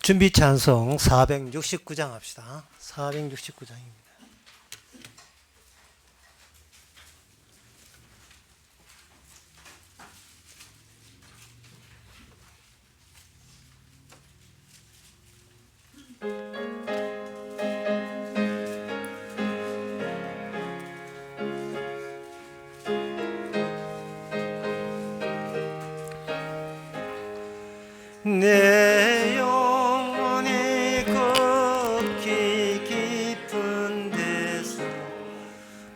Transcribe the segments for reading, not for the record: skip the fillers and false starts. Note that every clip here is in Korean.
준비 찬송 469장 합시다. 469장입니다. 내 영혼이 걷기 깊은 데서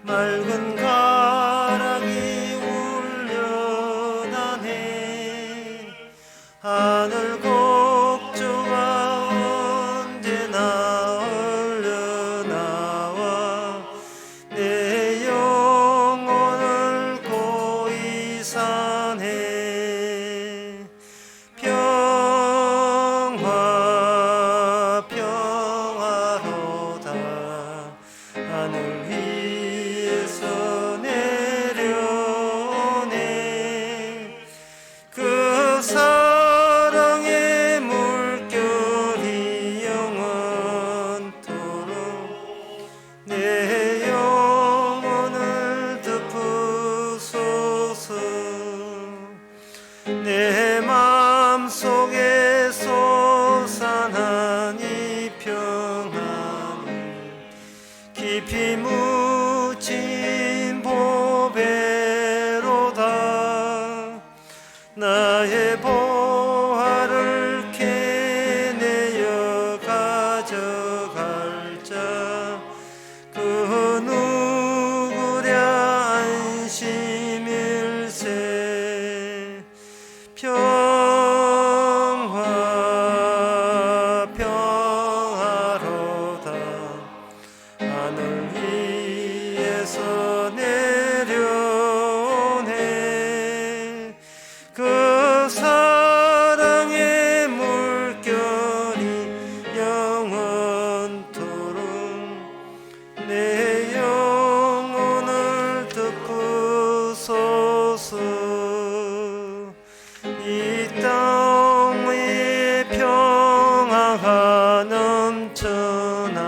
맑은 가락이 울려나네. 하늘 곡조가 언제나 흘러나와 내 영혼을 고이 사네. 평화로다 하늘 위에서 내려오네. 그 사랑의 물결이 영원토록 내 영혼을 덮으소서. 내 마음속에 솟아난 이 평안을 깊이 묻힌 보배로다. 나의 보화를 캐내어 가져갈 자 그 누구랴 안심일세. 평화로다 하늘 위에서 내려오네. 그 사랑의 물결이 영원토록 내 영혼을 덮으소서. 이 땅 위에 평화가 넘쳐나는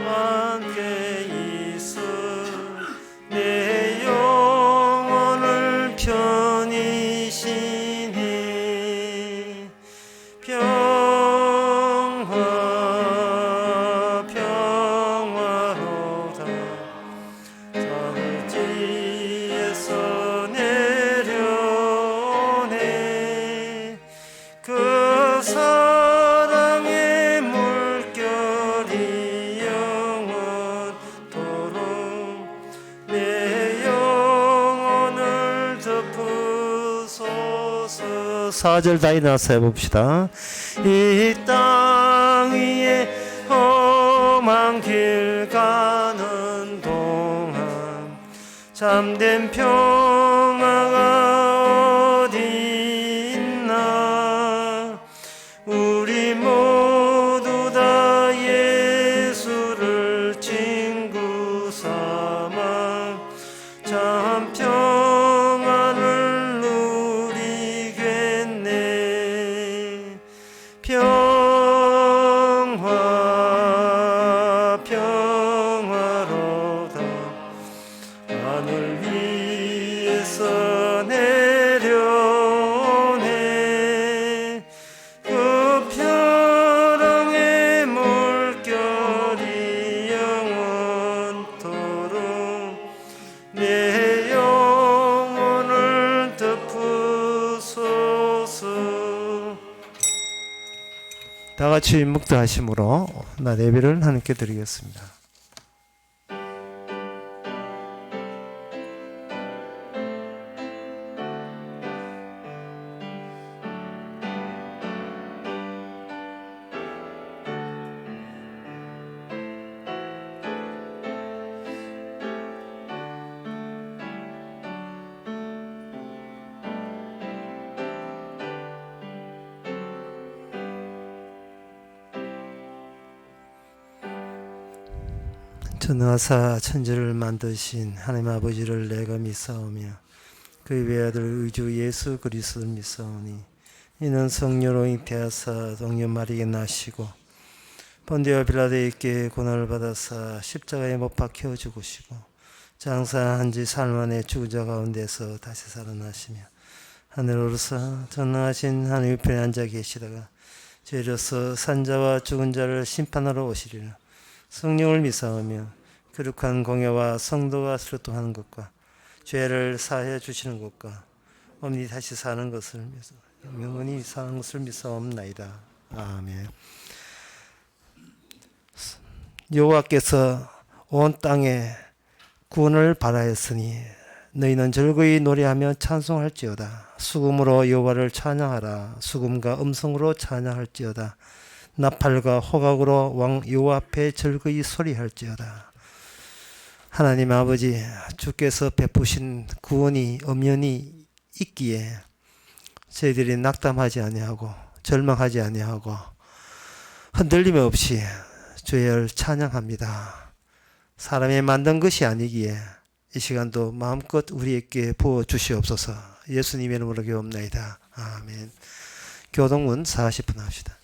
함께 있어 내 영혼을 편히 쉬네. 평화로다 하늘지에서 내려오네. 그 사랑의 물결이 영원토록 내 영혼을 덮으소서. 4절 다 일어나서 해봅시다. 이 땅 위에 험한 길 가는 동안 참된 평화가 어디 있나. 우리 모두 다 예수를 친구 삼아 참 평안을 누리겠네. 평화로다 하늘 위에서 내려오네. 그 평화의 물결이 영원토록 내 영혼을 덮으소서. 다 같이 묵도하심으로 나 예배를 하나님께 드리겠습니다. 전하사 천지를 만드신 하나님 아버지를 내가 믿사오며 그 외아들 의주 예수 그리스도를 믿사오니 이는 성령으로 잉태하사 동년 마리에 나시고 본디오 빌라도에게 고난을 받아사 십자가에 못 박혀 죽으시고 장사한 지 사흘 만에 죽은 자 가운데서 다시 살아나시며 하늘로서 전능하신 하늘 우편에 앉아 계시다가 죄로서 산자와 죽은 자를 심판하러 오시리라. 성령을 믿사오며 거룩한 공예와 성도가 수료하는 것과 죄를 사해 주시는 것과 엄니 다시 사는 것을 영원히 사는 것을 믿사옵나이다. 아멘. 여호와께서 온 땅에 구원을 바라였으니 너희는 즐거이 노래하며 찬송할지어다. 수금으로 여호와를 찬양하라. 수금과 음성으로 찬양할지어다. 나팔과 호각으로 왕 여호와 앞에 즐거이 소리할지어다. 하나님 아버지, 주께서 베푸신 구원이 엄연히 있기에 저희들이 낙담하지 아니하고 절망하지 아니하고 흔들림 없이 주를 찬양합니다. 사람이 만든 것이 아니기에 이 시간도 마음껏 우리에게 부어 주시옵소서. 예수님의 이름으로 기도합나이다. 아멘. 교동문 40분 합시다.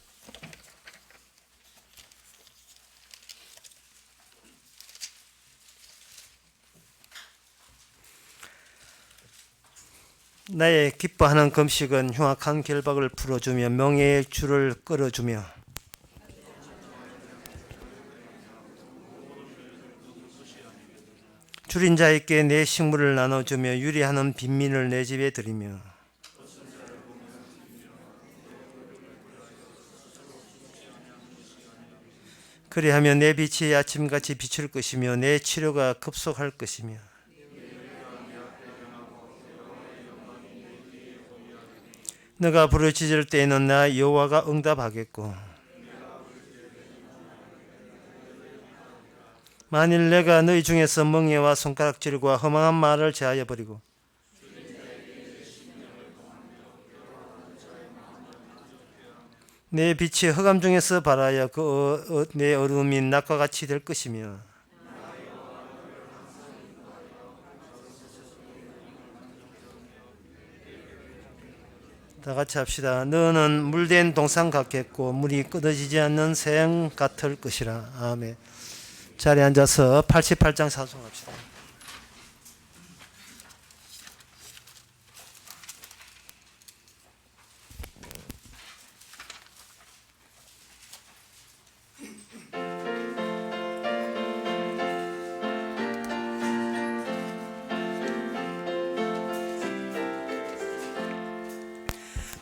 나의 기뻐하는 금식은 흉악한 결박을 풀어주며 명예의 줄을 끌어주며 줄인 자에게 내 식물을 나눠주며 유리하는 빈민을 내 집에 들이며 그리하면 내 빛이 아침같이 비출 것이며 내 치료가 급속할 것이며 너가 부르짖을 때에는 나 여호와가 응답하겠고 만일 내가 너희 중에서 멍에와 손가락질과 허망한 말을 제하여 버리고 내 빛이 흑암 중에서 발하여 내 어둠이 낮과 같이 될 것이며 다 같이 합시다. 너는 물된 동상 같겠고 물이 끊어지지 않는 샘 같을 것이라. 아멘. 자리에 앉아서 88장 찬송합시다.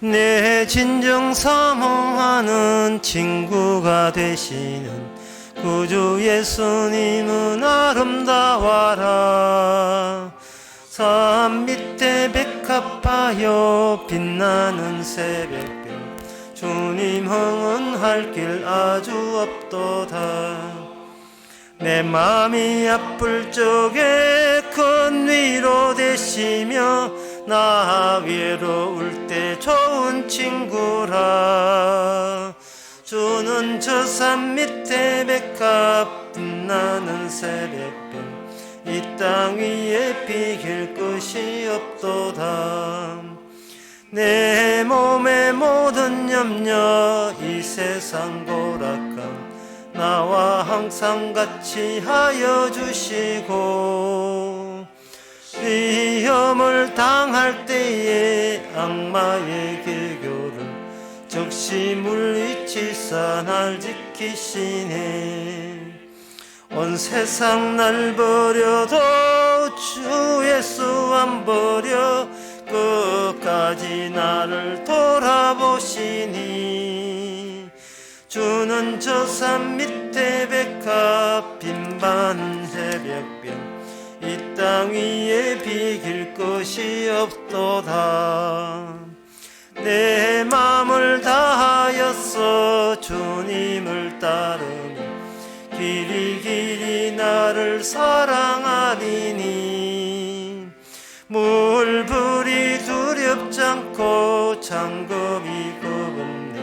내 진정 사모하는 친구가 되시는 구주 예수님은 아름다워라. 산 밑에 백합하여 빛나는 새벽별 주님 흥은할 길 아주 없도다. 내 마음이 아플 적에 큰 위로 되시며 나 외로울 때 좋은 친구라. 주는 저 산 밑에 백합 빛나는 새벽별 이 땅 위에 비길 것이 없도다. 내 몸의 모든 염려 이 세상 고락감 나와 항상 같이 하여 주시고 위험을 당할 때에 악마의 계교를 즉시 물리치사 날 지키시네. 온 세상 날 버려도 주 예수 안 버려 끝까지 나를 돌아보시니. 주는 저 산 밑에 백합 빛만 새벽별 이 땅 위에 비길 것이 없도다. 내 마음을 다하였어 주님을 따르니 길이 길이 나를 사랑하리니. 물불이 두렵지 않고 장검이 겁없네.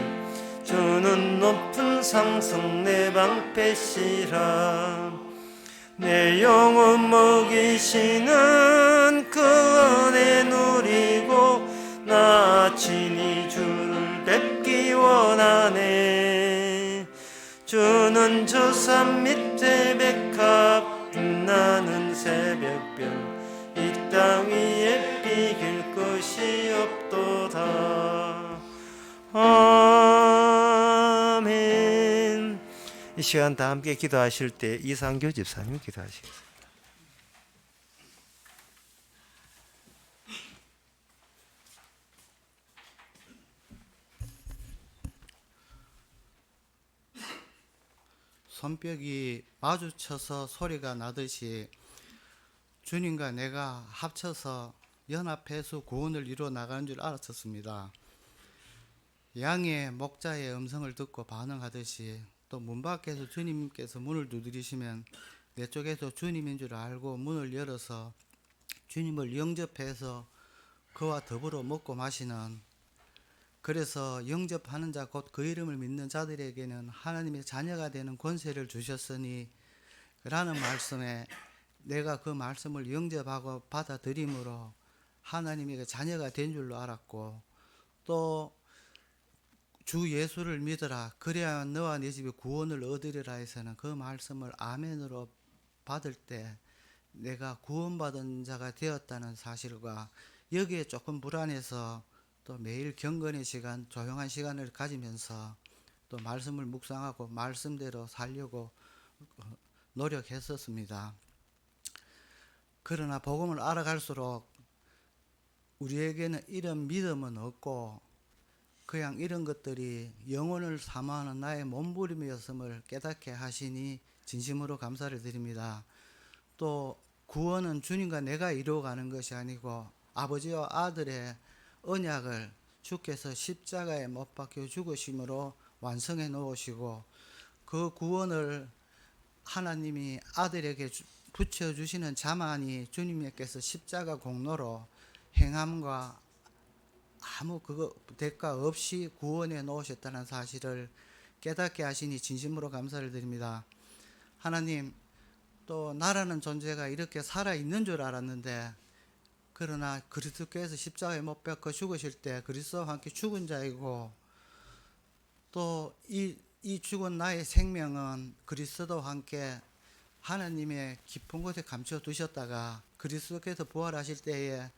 주는 높은 상승 내 방패시라. 내 영혼 먹이시는 그 은혜 누리고 나 친히 주를 뵙기 원하네. 주는 저 산 밑에 백합 빛나는 새벽별 이 땅 위에 비길 것이 없도다. 아멘. 이 시간 다 함께 기도하실 때 이상교 집사님이 기도하시겠습니다. 손뼉이 마주쳐서 소리가 나듯이 주님과 내가 합쳐서 연합해서 구원을 이루어 나가는 줄 알았었습니다. 양의 목자의 음성을 듣고 반응하듯이 또 문 밖에서 주님께서 문을 두드리시면 내 쪽에서 주님인 줄 알고 문을 열어서 주님을 영접해서 그와 더불어 먹고 마시는, 그래서 영접하는 자 곧 그 이름을 믿는 자들에게는 하나님의 자녀가 되는 권세를 주셨으니 라는 말씀에 내가 그 말씀을 영접하고 받아들임으로 하나님의 자녀가 된 줄로 알았고, 또 주 예수를 믿으라 그래야 너와 네 집이 구원을 얻으리라 해서는 그 말씀을 아멘으로 받을 때 내가 구원받은 자가 되었다는 사실과 여기에 조금 불안해서 또 매일 경건의 시간, 조용한 시간을 가지면서 또 말씀을 묵상하고 말씀대로 살려고 노력했었습니다. 그러나 복음을 알아갈수록 우리에게는 이런 믿음은 없고 그냥 이런 것들이 영혼을 사모하는 나의 몸부림이었음을 깨닫게 하시니 진심으로 감사를 드립니다. 또 구원은 주님과 내가 이루어가는 것이 아니고 아버지와 아들의 언약을 주께서 십자가에 못 박혀 죽으심으로 완성해 놓으시고 그 구원을 하나님이 아들에게 붙여주시는 자만이 주님께서 십자가 공로로 행함과 아무 그거 대가 없이 구원해 놓으셨다는 사실을 깨닫게 하시니 진심으로 감사를 드립니다. 하나님, 또 나라는 존재가 이렇게 살아있는 줄 알았는데 그러나 그리스도께서 십자가에 못 박혀 죽으실 때 그리스도와 함께 죽은 자이고 또 이 죽은 나의 생명은 그리스도와 함께 하나님의 깊은 곳에 감춰 두셨다가 그리스도께서 부활하실 때에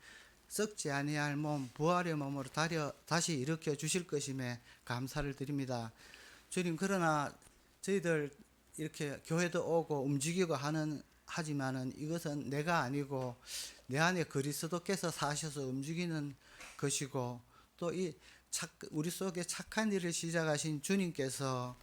썩지 아니할 몸, 부활의 몸으로 다시 일으켜 주실 것임에 감사를 드립니다. 주님, 그러나 저희들 이렇게 교회도 오고 움직이고 하지만은 이것은 내가 아니고 내 안에 그리스도께서 사셔서 움직이는 것이고 또 우리 속에 착한 일을 시작하신 주님께서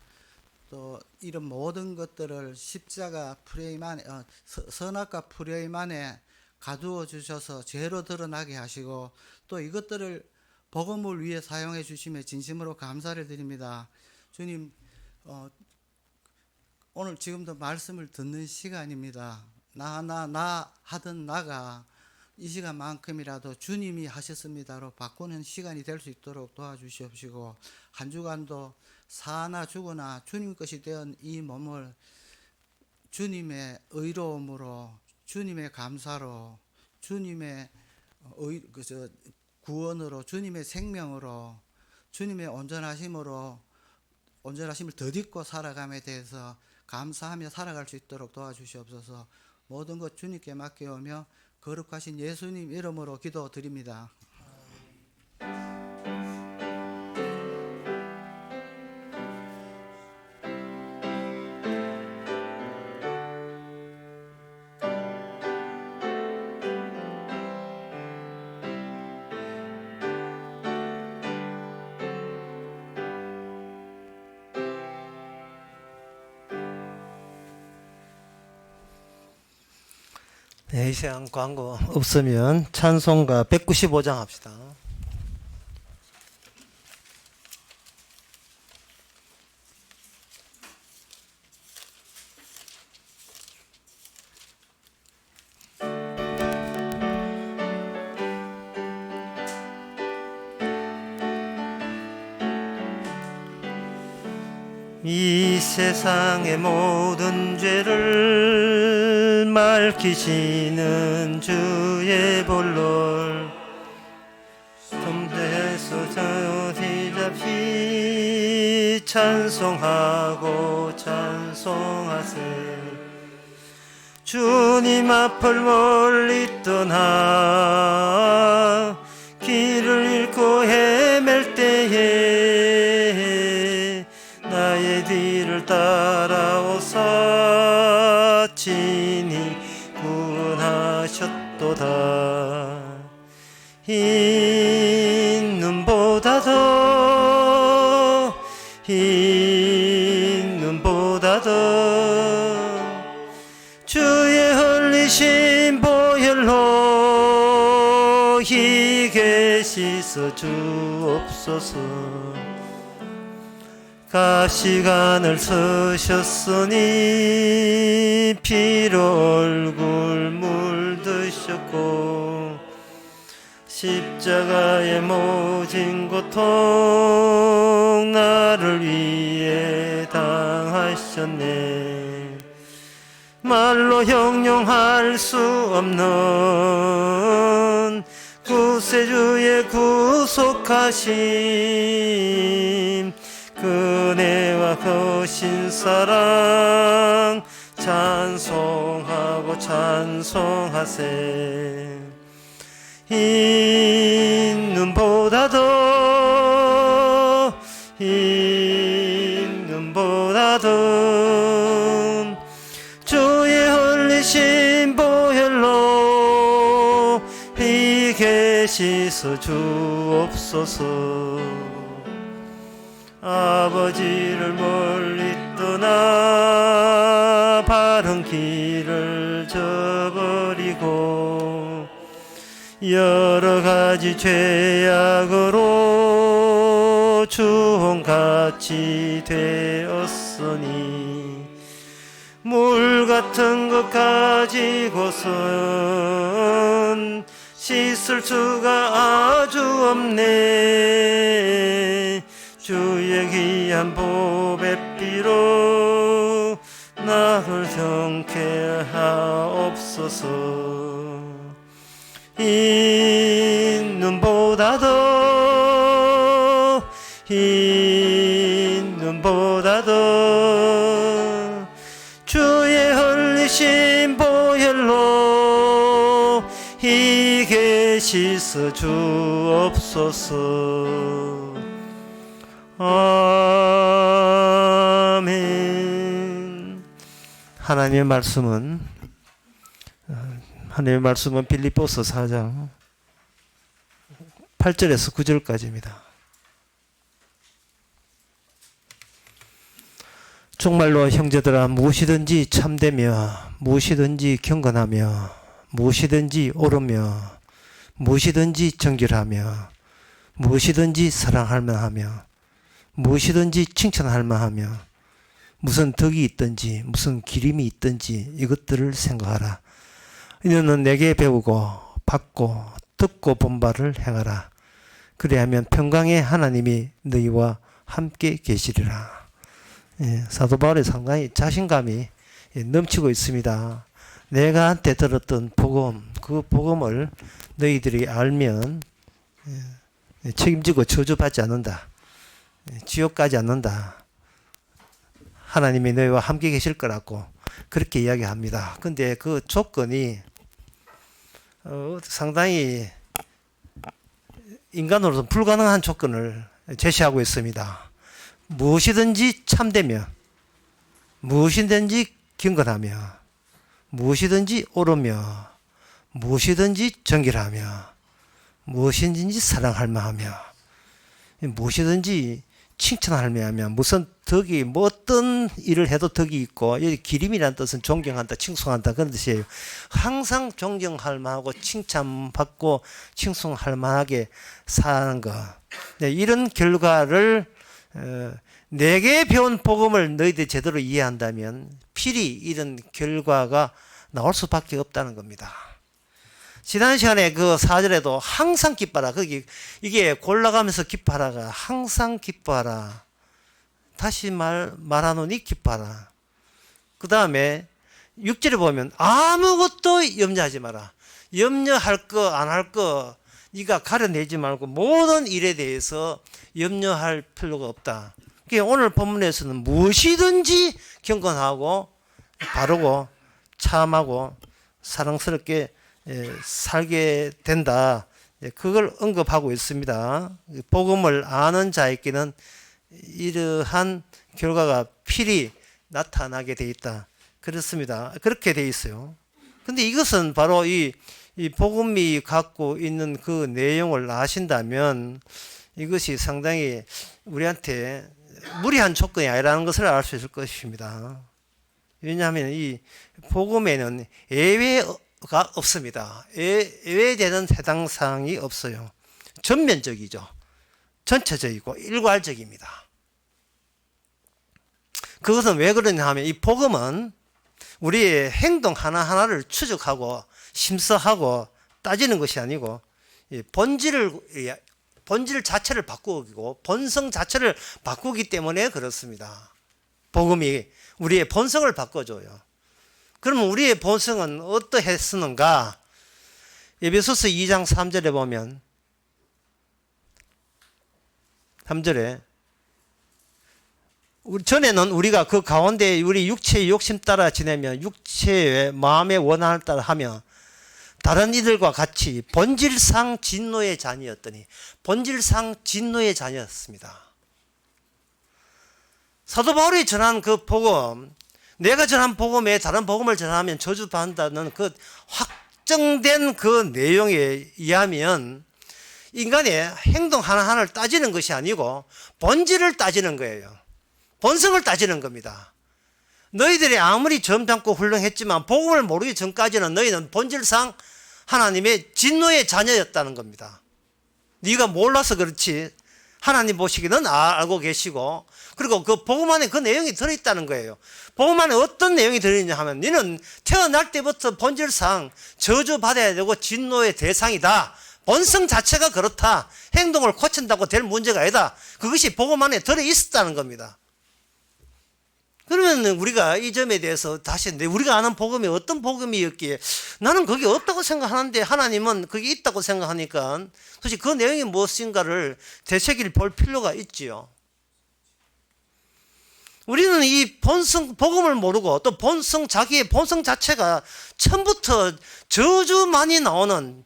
또 이런 모든 것들을 십자가 프레임 안에 선악과 프레임 안에 가두어 주셔서 죄로 드러나게 하시고 또 이것들을 복음을 위해 사용해 주심에 진심으로 감사를 드립니다. 주님, 오늘 지금도 말씀을 듣는 시간입니다. 나 하던 나가 이 시간만큼이라도 주님이 하셨습니다로 바꾸는 시간이 될 수 있도록 도와주시옵시고 한 주간도 사나 죽으나 주님 것이 된 이 몸을 주님의 의로움으로, 주님의 감사로, 주님의 구원으로, 주님의 생명으로, 주님의 온전하심을 덧입고 살아감에 대해서 감사하며 살아갈 수 있도록 도와주시옵소서. 모든 것 주님께 맡겨오며 거룩하신 예수님 이름으로 기도드립니다. 네, 이 시간 광고 없으면 찬송가 195장 합시다. 이 세상의 모든 죄를 맑히시는 주의 볼롤 섬대에서 자유히 잡히 찬송하고 찬송하세. 주님 앞을 멀리 떠나 길을 잃고 헤맬 때에 나의 뒤를 따라오사 친히 구원하셨도다. 흰 눈보다 더 흰 눈보다 더 주의 흘리신 보혈로 희게 씻어 주옵소서. 가시관을 쓰셨으니 피로 얼굴 물드셨고 십자가의 모진 고통 나를 위해 당하셨네. 말로 형용할 수 없는 구세주의 구속하심 그네와 거신 사랑 찬송하고 찬송하세. 흰 눈보다 더 흰 눈보다 더 주의 흘리신 보혈로 희게 씻어 주옵소서. 아버지를 멀리 떠나 바른 길을 저버리고 여러 가지 죄악으로 주홍같이 되었으니 물 같은 것 가지고선 씻을 수가 아주 없네. 주의 귀한 보배 피로 나를 정케 하옵소서. 흰 눈보다 더 흰 눈보다 더 주의 흘리신 보혈로 희게 씻어 주옵소서. 아멘. 하나님의 말씀은 빌립보서 4장 8절에서 9절까지입니다. 정말로 형제들아 무엇이든지 참되며 무엇이든지 경건하며 무엇이든지 옳으며 무엇이든지 정결하며 무엇이든지 사랑할 만하며 무엇이든지 칭찬할 만하며 무슨 덕이 있든지 무슨 기림이 있든지 이것들을 생각하라. 너는 내게 배우고 받고 듣고 본 바를 행하라. 그리하면 평강의 하나님이 너희와 함께 계시리라. 사도 바울의 상당히 자신감이 넘치고 있습니다. 내가 한테 들었던 복음, 그 복음을 너희들이 알면 책임지고 저주받지 않는다. 지옥 가지 않는다. 하나님이 너희와 함께 계실 거라고 그렇게 이야기합니다. 근데 그 조건이 상당히 인간으로서 불가능한 조건을 제시하고 있습니다. 무엇이든지 참되며 무엇이든지 경건하며 무엇이든지 옳으며 무엇이든지 정결하며 무엇이든지 사랑할 만하며 무엇이든지 칭찬할 만하며 무슨 덕이 뭐 어떤 일을 해도 덕이 있고 여기 기림이라는 뜻은 존경한다 칭송한다 그런 뜻이에요. 항상 존경할 만하고 칭찬받고 칭송할 만하게 사는 것. 이런 결과를 내게 배운 복음을 너희들이 제대로 이해한다면 필히 이런 결과가 나올 수밖에 없다는 겁니다. 지난 시간에 그 4절에도 항상 기뻐하라. 이게 골라가면서 기뻐하라가 항상 기뻐하라. 다시 말하노니 기뻐하라. 그 다음에 6절에 보면 아무것도 염려하지 마라. 염려할 거 안 할 거 네가 가려내지 말고 모든 일에 대해서 염려할 필요가 없다. 그러니까 오늘 본문에서는 무엇이든지 경건하고 바르고 참하고 사랑스럽게 살게 된다. 그걸 언급하고 있습니다. 복음을 아는 자에게는 이러한 결과가 필히 나타나게 돼 있다. 그렇습니다. 그렇게 돼 있어요. 근데 이것은 바로 이 복음이 갖고 있는 그 내용을 아신다면 이것이 상당히 우리한테 무리한 조건이 아니라는 것을 알 수 있을 것입니다. 왜냐하면 이 복음에는 예외가 없습니다. 예외되는 해당 사항이 없어요. 전면적이죠. 전체적이고 일괄적입니다. 그것은 왜 그러냐 하면 이 복음은 우리의 행동 하나하나를 추적하고 심사하고 따지는 것이 아니고 본질 자체를 바꾸고 본성 자체를 바꾸기 때문에 그렇습니다. 복음이 우리의 본성을 바꿔줘요. 그러면 우리의 본성은 어떠했었는가? 에베소서 2장 3절에 보면 3절에 전에는 우리가 그 가운데 우리 육체의 욕심 따라 지내며 육체의 마음의 원한을 따라 하며 다른 이들과 같이 본질상 진노의 자녀였더니 본질상 진노의 자녀였습니다. 사도 바울이 전한 그 복음, 내가 전한 복음에 다른 복음을 전하면 저주받는다는 그 확정된 그 내용에 의하면 인간의 행동 하나하나를 따지는 것이 아니고 본질을 따지는 거예요. 본성을 따지는 겁니다. 너희들이 아무리 점잖고 훌륭했지만 복음을 모르기 전까지는 너희는 본질상 하나님의 진노의 자녀였다는 겁니다. 네가 몰라서 그렇지 하나님 보시기는 알고 계시고 그리고 그 복음 안에 그 내용이 들어있다는 거예요. 복음 안에 어떤 내용이 들어있냐 하면 너는 태어날 때부터 본질상 저주받아야 되고 진노의 대상이다. 본성 자체가 그렇다. 행동을 고친다고 될 문제가 아니다. 그것이 복음 안에 들어있었다는 겁니다. 그러면 우리가 이 점에 대해서 다시 우리가 아는 복음이 어떤 복음이었기에 나는 그게 없다고 생각하는데 하나님은 그게 있다고 생각하니까 사실 그 내용이 무엇인가를 되새길 볼 필요가 있지요. 우리는 이 본성, 복음을 모르고 또 자기의 본성 자체가 처음부터 저주만이 나오는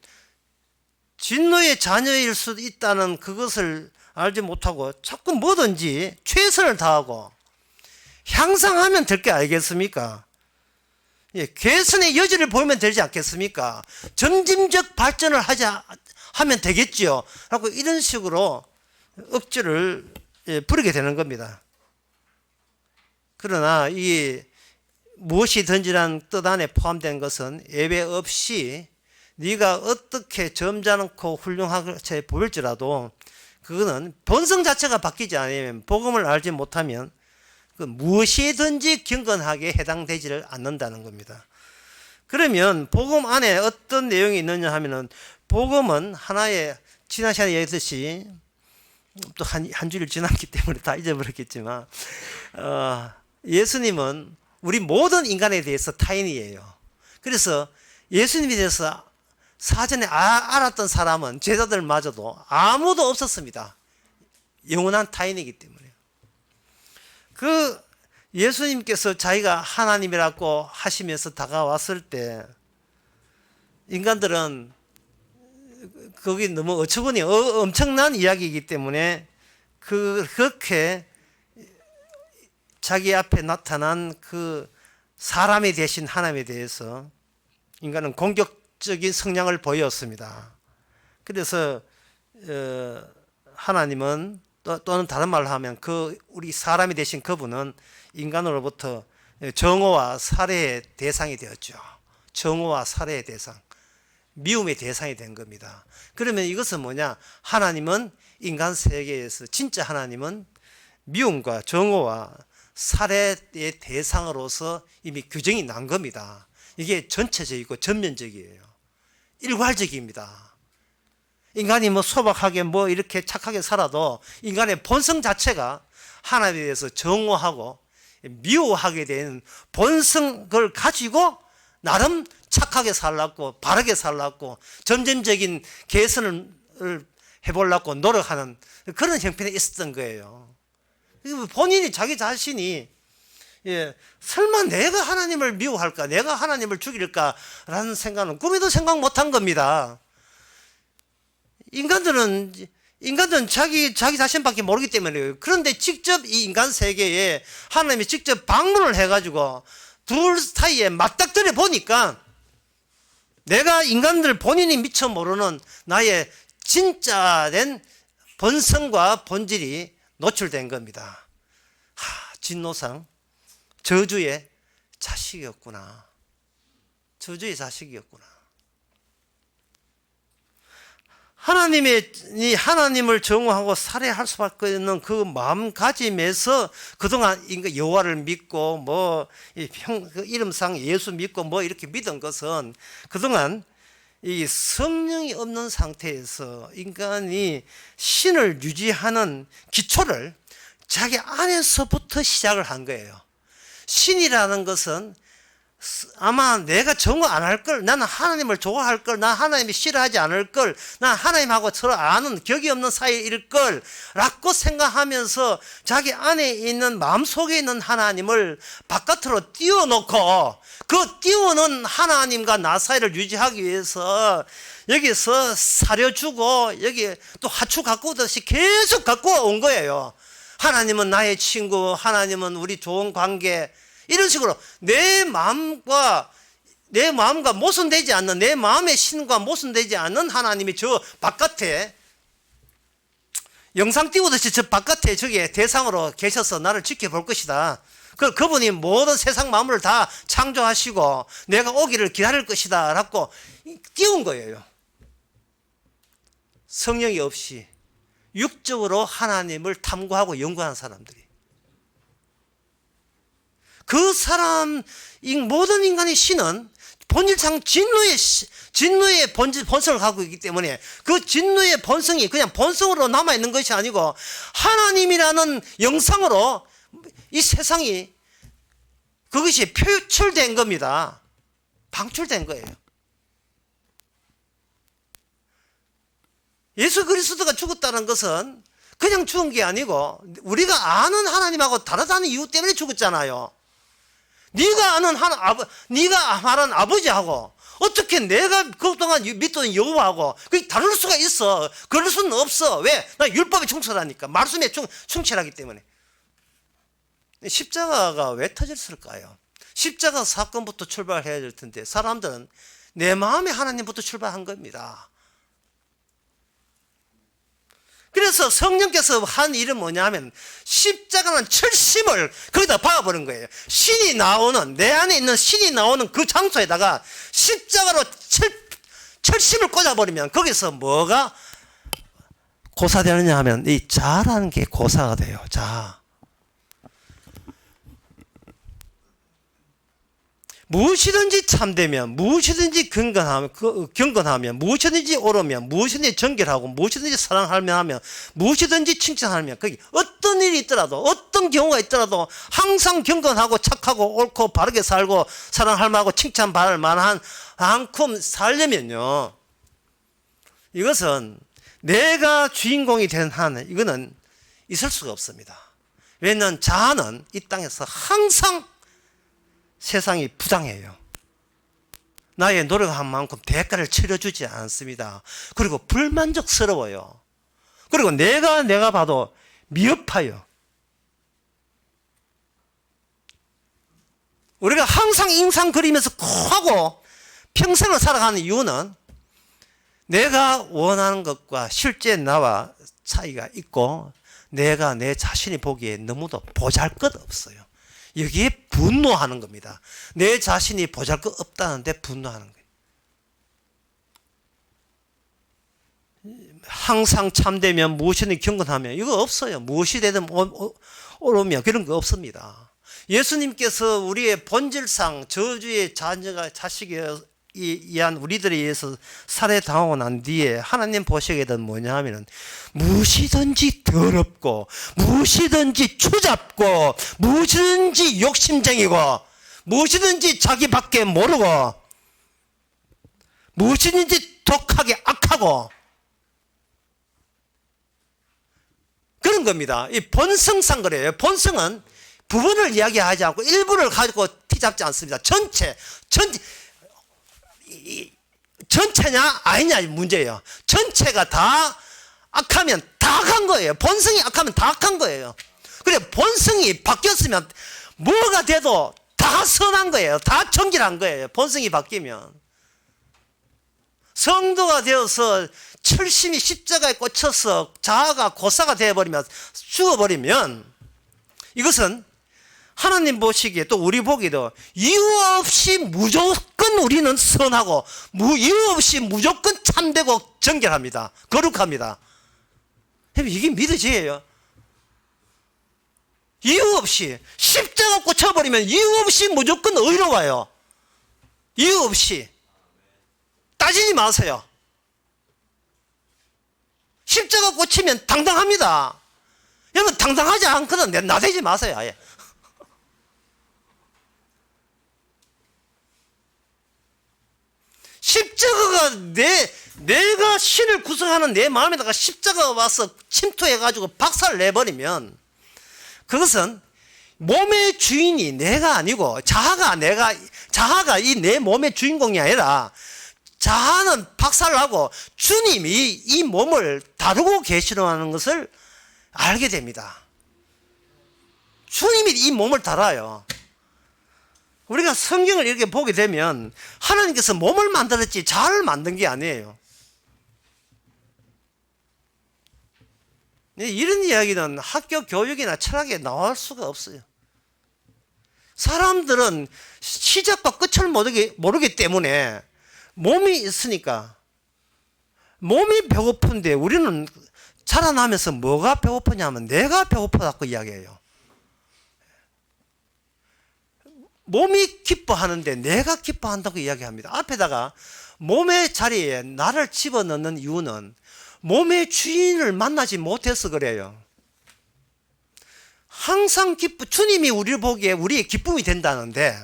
진노의 자녀일 수도 있다는 그것을 알지 못하고 자꾸 뭐든지 최선을 다하고 향상하면 될 게 알겠습니까? 개선의 여지를 보이면 되지 않겠습니까? 점진적 발전을 하면 되겠지요. 라고 이런 식으로 억지를 부리게 되는 겁니다. 그러나 이 무엇이든지란 뜻 안에 포함된 것은 예외 없이 네가 어떻게 점잖고 훌륭하게 보일지라도 그거는 본성 자체가 바뀌지 않으면 복음을 알지 못하면 그 무엇이든지 경건하게 해당되지를 않는다는 겁니다. 그러면 복음 안에 어떤 내용이 있느냐 하면은 복음은 하나의 지난 시간에 얘기했듯이 또 한 주일 지났기 때문에 다 잊어버렸겠지만 예수님은 우리 모든 인간에 대해서 타인이에요. 그래서 예수님에 대해서 사전에 알았던 사람은 제자들마저도 아무도 없었습니다. 영원한 타인이기 때문에. 그 예수님께서 자기가 하나님이라고 하시면서 다가왔을 때 인간들은 거기 너무 어처구니 엄청난 이야기이기 때문에 그렇게 자기 앞에 나타난 그 사람이 되신 하나님에 대해서 인간은 공격적인 성향을 보였습니다. 그래서 하나님은 또는 다른 말로 하면 그 우리 사람이 되신 그분은 인간으로부터 정오와 살해의 대상이 되었죠. 정오와 살해의 대상, 미움의 대상이 된 겁니다. 그러면 이것은 뭐냐? 하나님은 인간 세계에서 진짜 하나님은 미움과 정오와 살해의 대상으로서 이미 규정이 난 겁니다. 이게 전체적이고 전면적이에요. 일괄적입니다. 인간이 뭐 소박하게 뭐 이렇게 착하게 살아도 인간의 본성 자체가 하나님에 대해서 정오하고 미워하게 되는 본성을 가지고 나름 착하게 살라고 바르게 살라고 점진적인 개선을 해보려고 노력하는 그런 형편이 있었던 거예요. 본인이 자기 자신이 설마 내가 하나님을 미워할까, 내가 하나님을 죽일까라는 생각은 꿈에도 생각 못한 겁니다. 인간들은 자기 자신밖에 모르기 때문에요. 그런데 직접 이 인간 세계에 하나님이 직접 방문을 해가지고 둘 사이에 맞닥뜨려 보니까 내가 인간들 본인이 미처 모르는 나의 진짜된 본성과 본질이 노출된 겁니다. 진노상, 저주의 자식이었구나. 저주의 자식이었구나. 하나님을 정오하고 살해할 수밖에 없는 그 마음가짐에서 그동안 여호와를 믿고 그 이름상 예수 믿고 이렇게 믿은 것은 그동안 이 성령이 없는 상태에서 인간이 신을 유지하는 기초를 자기 안에서부터 시작을 한 거예요. 신이라는 것은 아마 내가 정오 안 할 걸, 나는 하나님을 좋아할 걸, 난 하나님이 싫어하지 않을 걸, 난 하나님하고 서로 아는 격이 없는 사이일 걸 라고 생각하면서 자기 안에 있는 마음속에 있는 하나님을 바깥으로 띄워놓고 그 띄워놓은 하나님과 나 사이를 유지하기 위해서 여기서 사려주고 여기 또 하추 갖고 오듯이 계속 갖고 온 거예요. 하나님은 나의 친구, 하나님은 우리 좋은 관계, 이런 식으로 내 마음과 모순되지 않는, 내 마음의 신과 모순되지 않는 하나님이 저 바깥에 영상 띄우듯이 저 바깥에 저기 대상으로 계셔서 나를 지켜볼 것이다. 그분이 모든 세상 만물을 다 창조하시고 내가 오기를 기다릴 것이다 라고 띄운 거예요. 성령이 없이 육적으로 하나님을 탐구하고 연구하는 사람들이, 그 사람, 모든 인간의 신은 본질상 진노의 본성을 갖고 있기 때문에 그 진노의 본성이 그냥 본성으로 남아있는 것이 아니고 하나님이라는 영상으로 이 세상이 그것이 표출된 겁니다. 방출된 거예요. 예수 그리스도가 죽었다는 것은 그냥 죽은 게 아니고 우리가 아는 하나님하고 다르다는 이유 때문에 죽었잖아요. 네가 말한 아버지하고 어떻게 내가 그동안 믿던 여호와하고 그게 다를 수가 있어? 그럴 수는 없어. 왜? 나 율법에 충실하니까, 말씀에 충실하기 때문에. 십자가가 왜 터졌을까요? 십자가 사건부터 출발해야 될 텐데 사람들은 내 마음의 하나님부터 출발한 겁니다. 그래서 성령께서 한 일은 뭐냐면 십자가는 철심을 거기다 박아버린 거예요. 신이 나오는, 내 안에 있는 신이 나오는 그 장소에다가 십자가로 철심을 꽂아버리면 거기서 뭐가 고사되느냐 하면 이 자라는 게 고사가 돼요. 자. 무엇이든지 참되면, 무엇이든지 경건하면, 무엇이든지 옳으면, 무엇이든지 정결하고, 무엇이든지 사랑하면, 무엇이든지 칭찬하면, 거기 어떤 일이 있더라도, 어떤 경우가 있더라도 항상 경건하고 착하고 옳고 바르게 살고 사랑할 만하고 칭찬받을 만한 만큼 살려면요, 이것은 내가 주인공이 된 한 이거는 있을 수가 없습니다. 왜냐하면 자아는 이 땅에서 항상 세상이 부당해요. 나의 노력한 만큼 대가를 치러주지 않습니다. 그리고 불만족스러워요. 그리고 내가 봐도 미흡해요. 우리가 항상 인상 그리면서 콕 하고 평생을 살아가는 이유는 내가 원하는 것과 실제 나와 차이가 있고 내가 내 자신이 보기에 너무도 보잘것없어요. 여기에 분노하는 겁니다. 내 자신이 보잘것 없다는데 분노하는 거예요. 항상 참되면 무엇이든 경건하면 이거 없어요. 무엇이 되든 옳으면 그런 거 없습니다. 예수님께서 우리의 본질상 저주의 자식이었 이한 우리들에 의해서 살해당하고 난 뒤에 하나님 보시게 된 뭐냐 하면은 무엇이든지 더럽고 무엇이든지 추잡고 무엇이든지 욕심쟁이고 무엇이든지 자기밖에 모르고 무엇이든지 독하게 악하고 그런 겁니다. 이 본성상 그래요. 본성은 부분을 이야기하지 않고 일부를 가지고 티잡지 않습니다. 전체냐 아니냐 문제예요. 전체가 다 악하면 다 악한 거예요. 본성이 악하면 다 악한 거예요. 그래 본성이 바뀌었으면 뭐가 돼도 다 선한 거예요. 다 정결한 거예요. 본성이 바뀌면. 성도가 되어서 철심히 십자가에 꽂혀서 자아가 고사가 되어버리면 죽어버리면 이것은 하나님 보시기에 또 우리 보기도 이유 없이 무조건 우리는 선하고 이유 없이 무조건 참되고 정결합니다. 거룩합니다. 이게 믿어지예요. 이유 없이 십자가 꽂혀버리면 이유 없이 무조건 의로워요. 이유 없이 따지지 마세요. 십자가 꽂히면 당당합니다. 여러분 당당하지 않거든. 나대지 마세요. 아예. 십자가가 내가 신을 구성하는 내 마음에다가 십자가가 와서 침투해가지고 박살을 내버리면 그것은 몸의 주인이 내가 아니고 자아가 이 내 몸의 주인공이 아니라 자아는 박살나고 주님이 이 몸을 다루고 계시는 것을 알게 됩니다. 주님이 이 몸을 다뤄요. 우리가 성경을 이렇게 보게 되면 하나님께서 몸을 만들었지 자아를 만든 게 아니에요. 이런 이야기는 학교 교육이나 철학에 나올 수가 없어요. 사람들은 시작과 끝을 모르기 때문에 몸이 있으니까 몸이 배고픈데 우리는 자라나면서 뭐가 배고프냐면 내가 배고프다고 이야기해요. 몸이 기뻐하는데 내가 기뻐한다고 이야기합니다. 앞에다가 몸의 자리에 나를 집어넣는 이유는 몸의 주인을 만나지 못해서 그래요. 항상 주님이 우리를 보기에 우리의 기쁨이 된다는데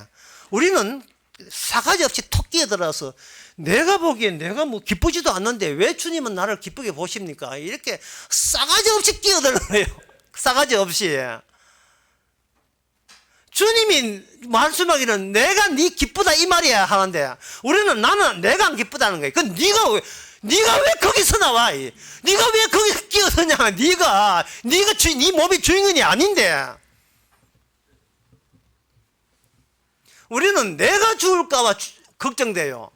우리는 싸가지 없이 톡 끼어들어서 내가 보기엔 내가 뭐 기쁘지도 않는데 왜 주님은 나를 기쁘게 보십니까? 이렇게 싸가지 없이 끼어들어요. 싸가지 없이. 주님이 말씀하기는 내가 네 기쁘다 이 말이야 하는데 우리는 나는 내가 안 기쁘다는 거야. 그럼 네가 왜 거기서 나와? 네가 왜 거기서 끼어드냐? 네가 네 몸의 주인공이 아닌데. 우리는 내가 죽을까 봐 걱정돼요.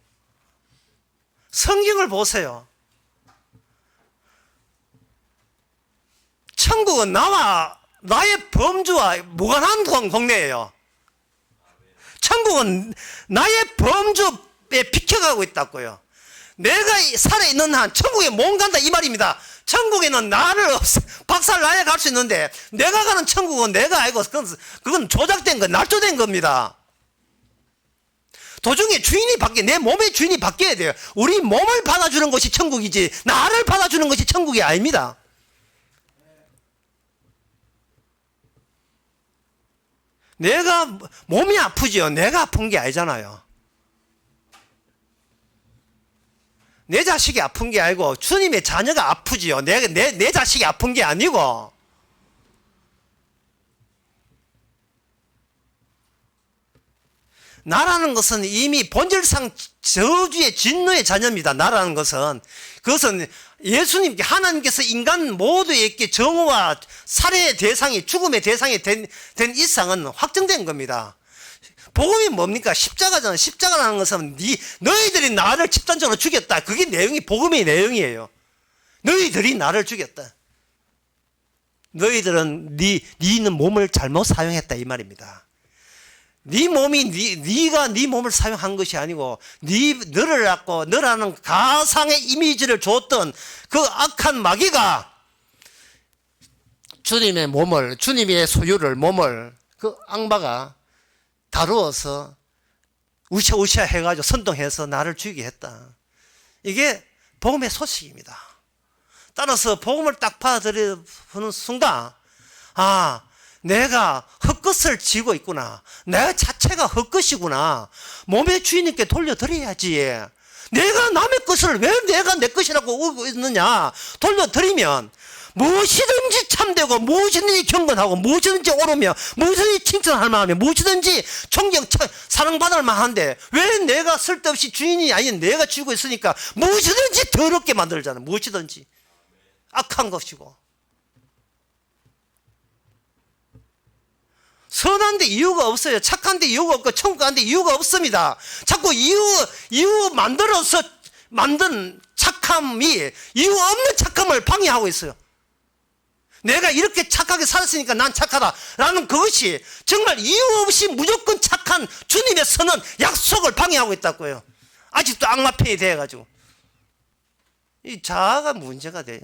성경을 보세요. 천국은 나의 범주와 무관한 동네예요. 천국은 나의 범주에 비켜가고 있다고요. 내가 살아있는 한 천국에 못 간다 이 말입니다. 천국에는 나를 박살나야 갈 수 있는데 내가 가는 천국은 내가 알고 그건 조작된 거 날조된 겁니다. 도중에 주인이 내 몸의 주인이 바뀌어야 돼요. 우리 몸을 받아주는 것이 천국이지 나를 받아주는 것이 천국이 아닙니다. 내가 몸이 아프지요. 내가 아픈 게 아니잖아요. 내 자식이 아픈 게 아니고 주님의 자녀가 아프지요. 내 자식이 아픈 게 아니고. 나라는 것은 이미 본질상 저주의 진노의 자녀입니다. 나라는 것은 그것은 예수님께 하나님께서 인간 모두에게 정오와 살해의 대상이 죽음의 대상이 된 이상은 확정된 겁니다. 복음이 뭡니까? 십자가잖아요. 십자가라는 것은 너희들이 나를 집단적으로 죽였다. 그게 복음의 내용이에요. 너희들이 나를 죽였다. 너희들은 네는 몸을 잘못 사용했다 이 말입니다. 네 몸이 네가 네 몸을 사용한 것이 아니고 너를 갖고 너라는 가상의 이미지를 줬던 그 악한 마귀가 주님의 몸을 주님의 소유를 몸을 그 악마가 다루어서 우샤우샤 해가지고 선동해서 나를 죽이게 했다. 이게 복음의 소식입니다. 따라서 복음을 딱 받아들이는 순간, 아, 내가 헛것을 지고 있구나. 내 자체가 헛것이구나. 몸의 주인님께 돌려드려야지. 내가 남의 것을 왜 내가 내 것이라고 오고 있느냐. 돌려드리면 무엇이든지 참되고 무엇이든지 경건하고 무엇이든지 옳으며 무엇이든지 칭찬할 만하며 무엇이든지 존경 사랑받을 만한데 왜 내가 쓸데없이 주인이 아닌 내가 쥐고 있으니까 무엇이든지 더럽게 만들잖아. 무엇이든지 악한 것이고 선한데 이유가 없어요. 착한데 이유가 없고 천국 가는데 이유가 없습니다. 자꾸 이유 만들어서 만든 착함이 이유 없는 착함을 방해하고 있어요. 내가 이렇게 착하게 살았으니까 난 착하다라는 그것이 정말 이유 없이 무조건 착한 주님의 선은 약속을 방해하고 있다고요. 아직도 악마편이 돼가지고 이 자아가 문제가 돼요.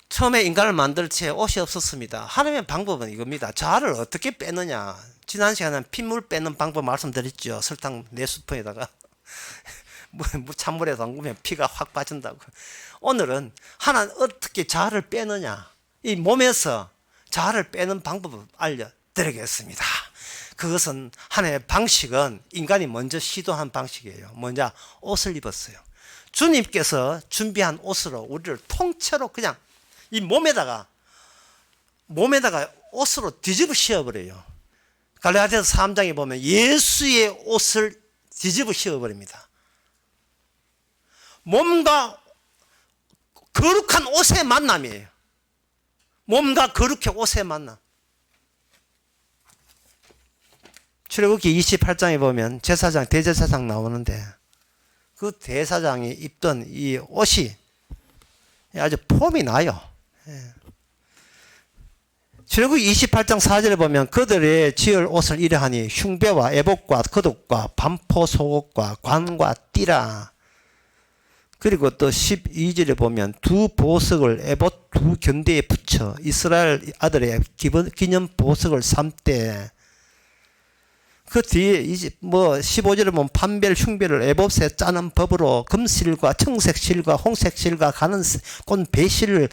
처음에 인간을 만들 때 옷이 없었습니다. 하나님의 방법은 이겁니다. 자아를 어떻게 빼느냐. 지난 시간에 핏물 빼는 방법 말씀드렸죠. 설탕 4스푼에다가 찬물에 담그면 피가 확 빠진다고. 오늘은 하나님 어떻게 자아를 빼느냐. 이 몸에서 자아를 빼는 방법을 알려드리겠습니다. 그것은 하나님의 방식은 인간이 먼저 시도한 방식이에요. 먼저 옷을 입었어요. 주님께서 준비한 옷으로 우리를 통째로 그냥 이 몸에다가 옷으로 뒤집어 씌워버려요. 갈라디아서 3장에 보면 예수의 옷을 뒤집어 씌워버립니다. 몸과 거룩한 옷의 만남이에요. 몸과 거룩한 옷의 만남. 출애굽기 28장에 보면 제사장, 대제사장 나오는데 그 대사장이 입던 이 옷이 아주 폼이 나요. 출애굽기 28장 4절에 보면 그들의 지을 옷을 이러하니 흉배와 애복과 겉옷과 반포 속옷과 관과 띠라. 그리고 또 12절에 보면 두 보석을 에봇 두 견대에 붙여 이스라엘 아들의 기념 보석을 삼되 그 뒤에 이제 15절에 보면 판별 흉배를 에봇에 짜는 법으로 금실과 청색실과 홍색실과 가는 꽃 배실을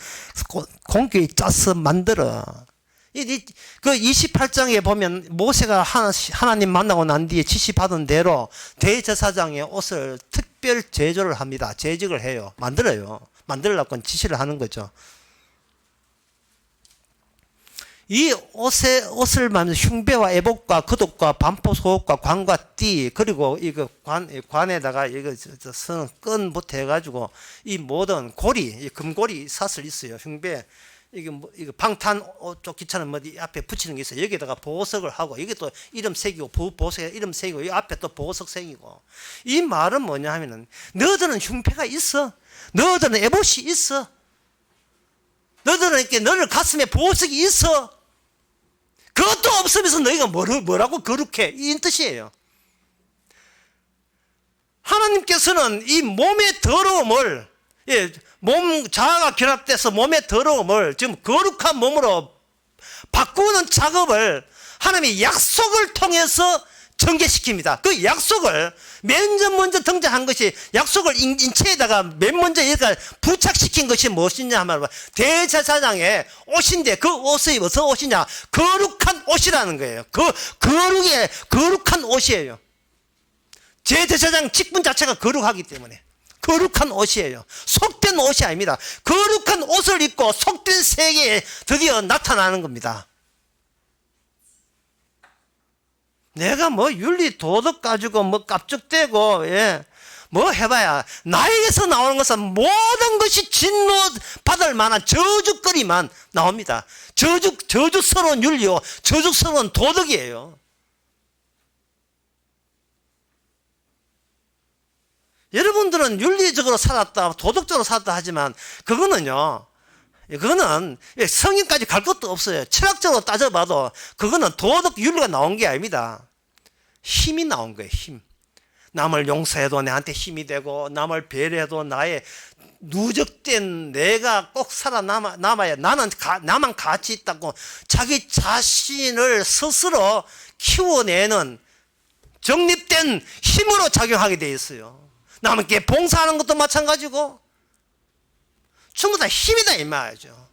공교히 짜서 만들어. 그 28장에 보면 모세가 하나님 만나고 난 뒤에 지시받은 대로 대제사장의 옷을 특별 제조를 합니다. 제작을 해요. 만들어요. 만들려고 지시를 하는 거죠. 이 옷을 만든 흉배와 애복과 겉옷과 반포 속옷과 관과 띠 그리고 이거 관에다가 이거 쓰는 끈부터 해가지고 이 모든 고리 금고리 사슬 있어요. 흉배 이거 방탄 쪽 기차는 앞에 붙이는 게 있어요. 여기다가 보석을 하고 여기 또 이름 새기고 보석에 이름 새기고 이 앞에 또 보석 새기고. 이 말은 뭐냐 하면은 너희들은 흉패가 있어. 너희들은 에봇이 있어. 너희들은 이렇게 너희 가슴에 보석이 있어. 그것도 없으면서 너희가 뭐라고 거룩해 이 뜻이에요. 하나님께서는 이 몸의 더러움을 몸 자아가 결합돼서 몸의 더러움을 지금 거룩한 몸으로 바꾸는 작업을 하나님의 약속을 통해서 전개시킵니다. 그 약속을 맨 먼저 등장한 것이 약속을 인체에다가 맨 먼저 부착시킨 것이 무엇이냐 하면 대제사장의 옷인데 그 옷이 무슨 옷이냐? 거룩한 옷이라는 거예요. 그 거룩한 옷이에요. 대제사장 직분 자체가 거룩하기 때문에 거룩한 옷이에요. 속된 옷이 아닙니다. 거룩한 옷을 입고 속된 세계에 드디어 나타나는 겁니다. 내가 윤리 도덕 가지고 깝죽대고 해봐야 나에게서 나오는 것은 모든 것이 진노 받을 만한 저주거리만 나옵니다. 저주스러운 윤리요 저주스러운 도덕이에요. 여러분들은 윤리적으로 살았다 도덕적으로 살았다 하지만 그거는 성인까지 갈 것도 없어요. 철학적으로 따져봐도 그거는 도덕 윤리가 나온 게 아닙니다. 힘이 나온 거예요. 힘. 남을 용서해도 내한테 힘이 되고 남을 배려해도 나의 누적된 내가 꼭 살아남아야 나만 가치 있다고 자기 자신을 스스로 키워내는 정립된 힘으로 작용하게 돼 있어요. 남에게 봉사하는 것도 마찬가지고 전부 다 힘이다 이 말이죠.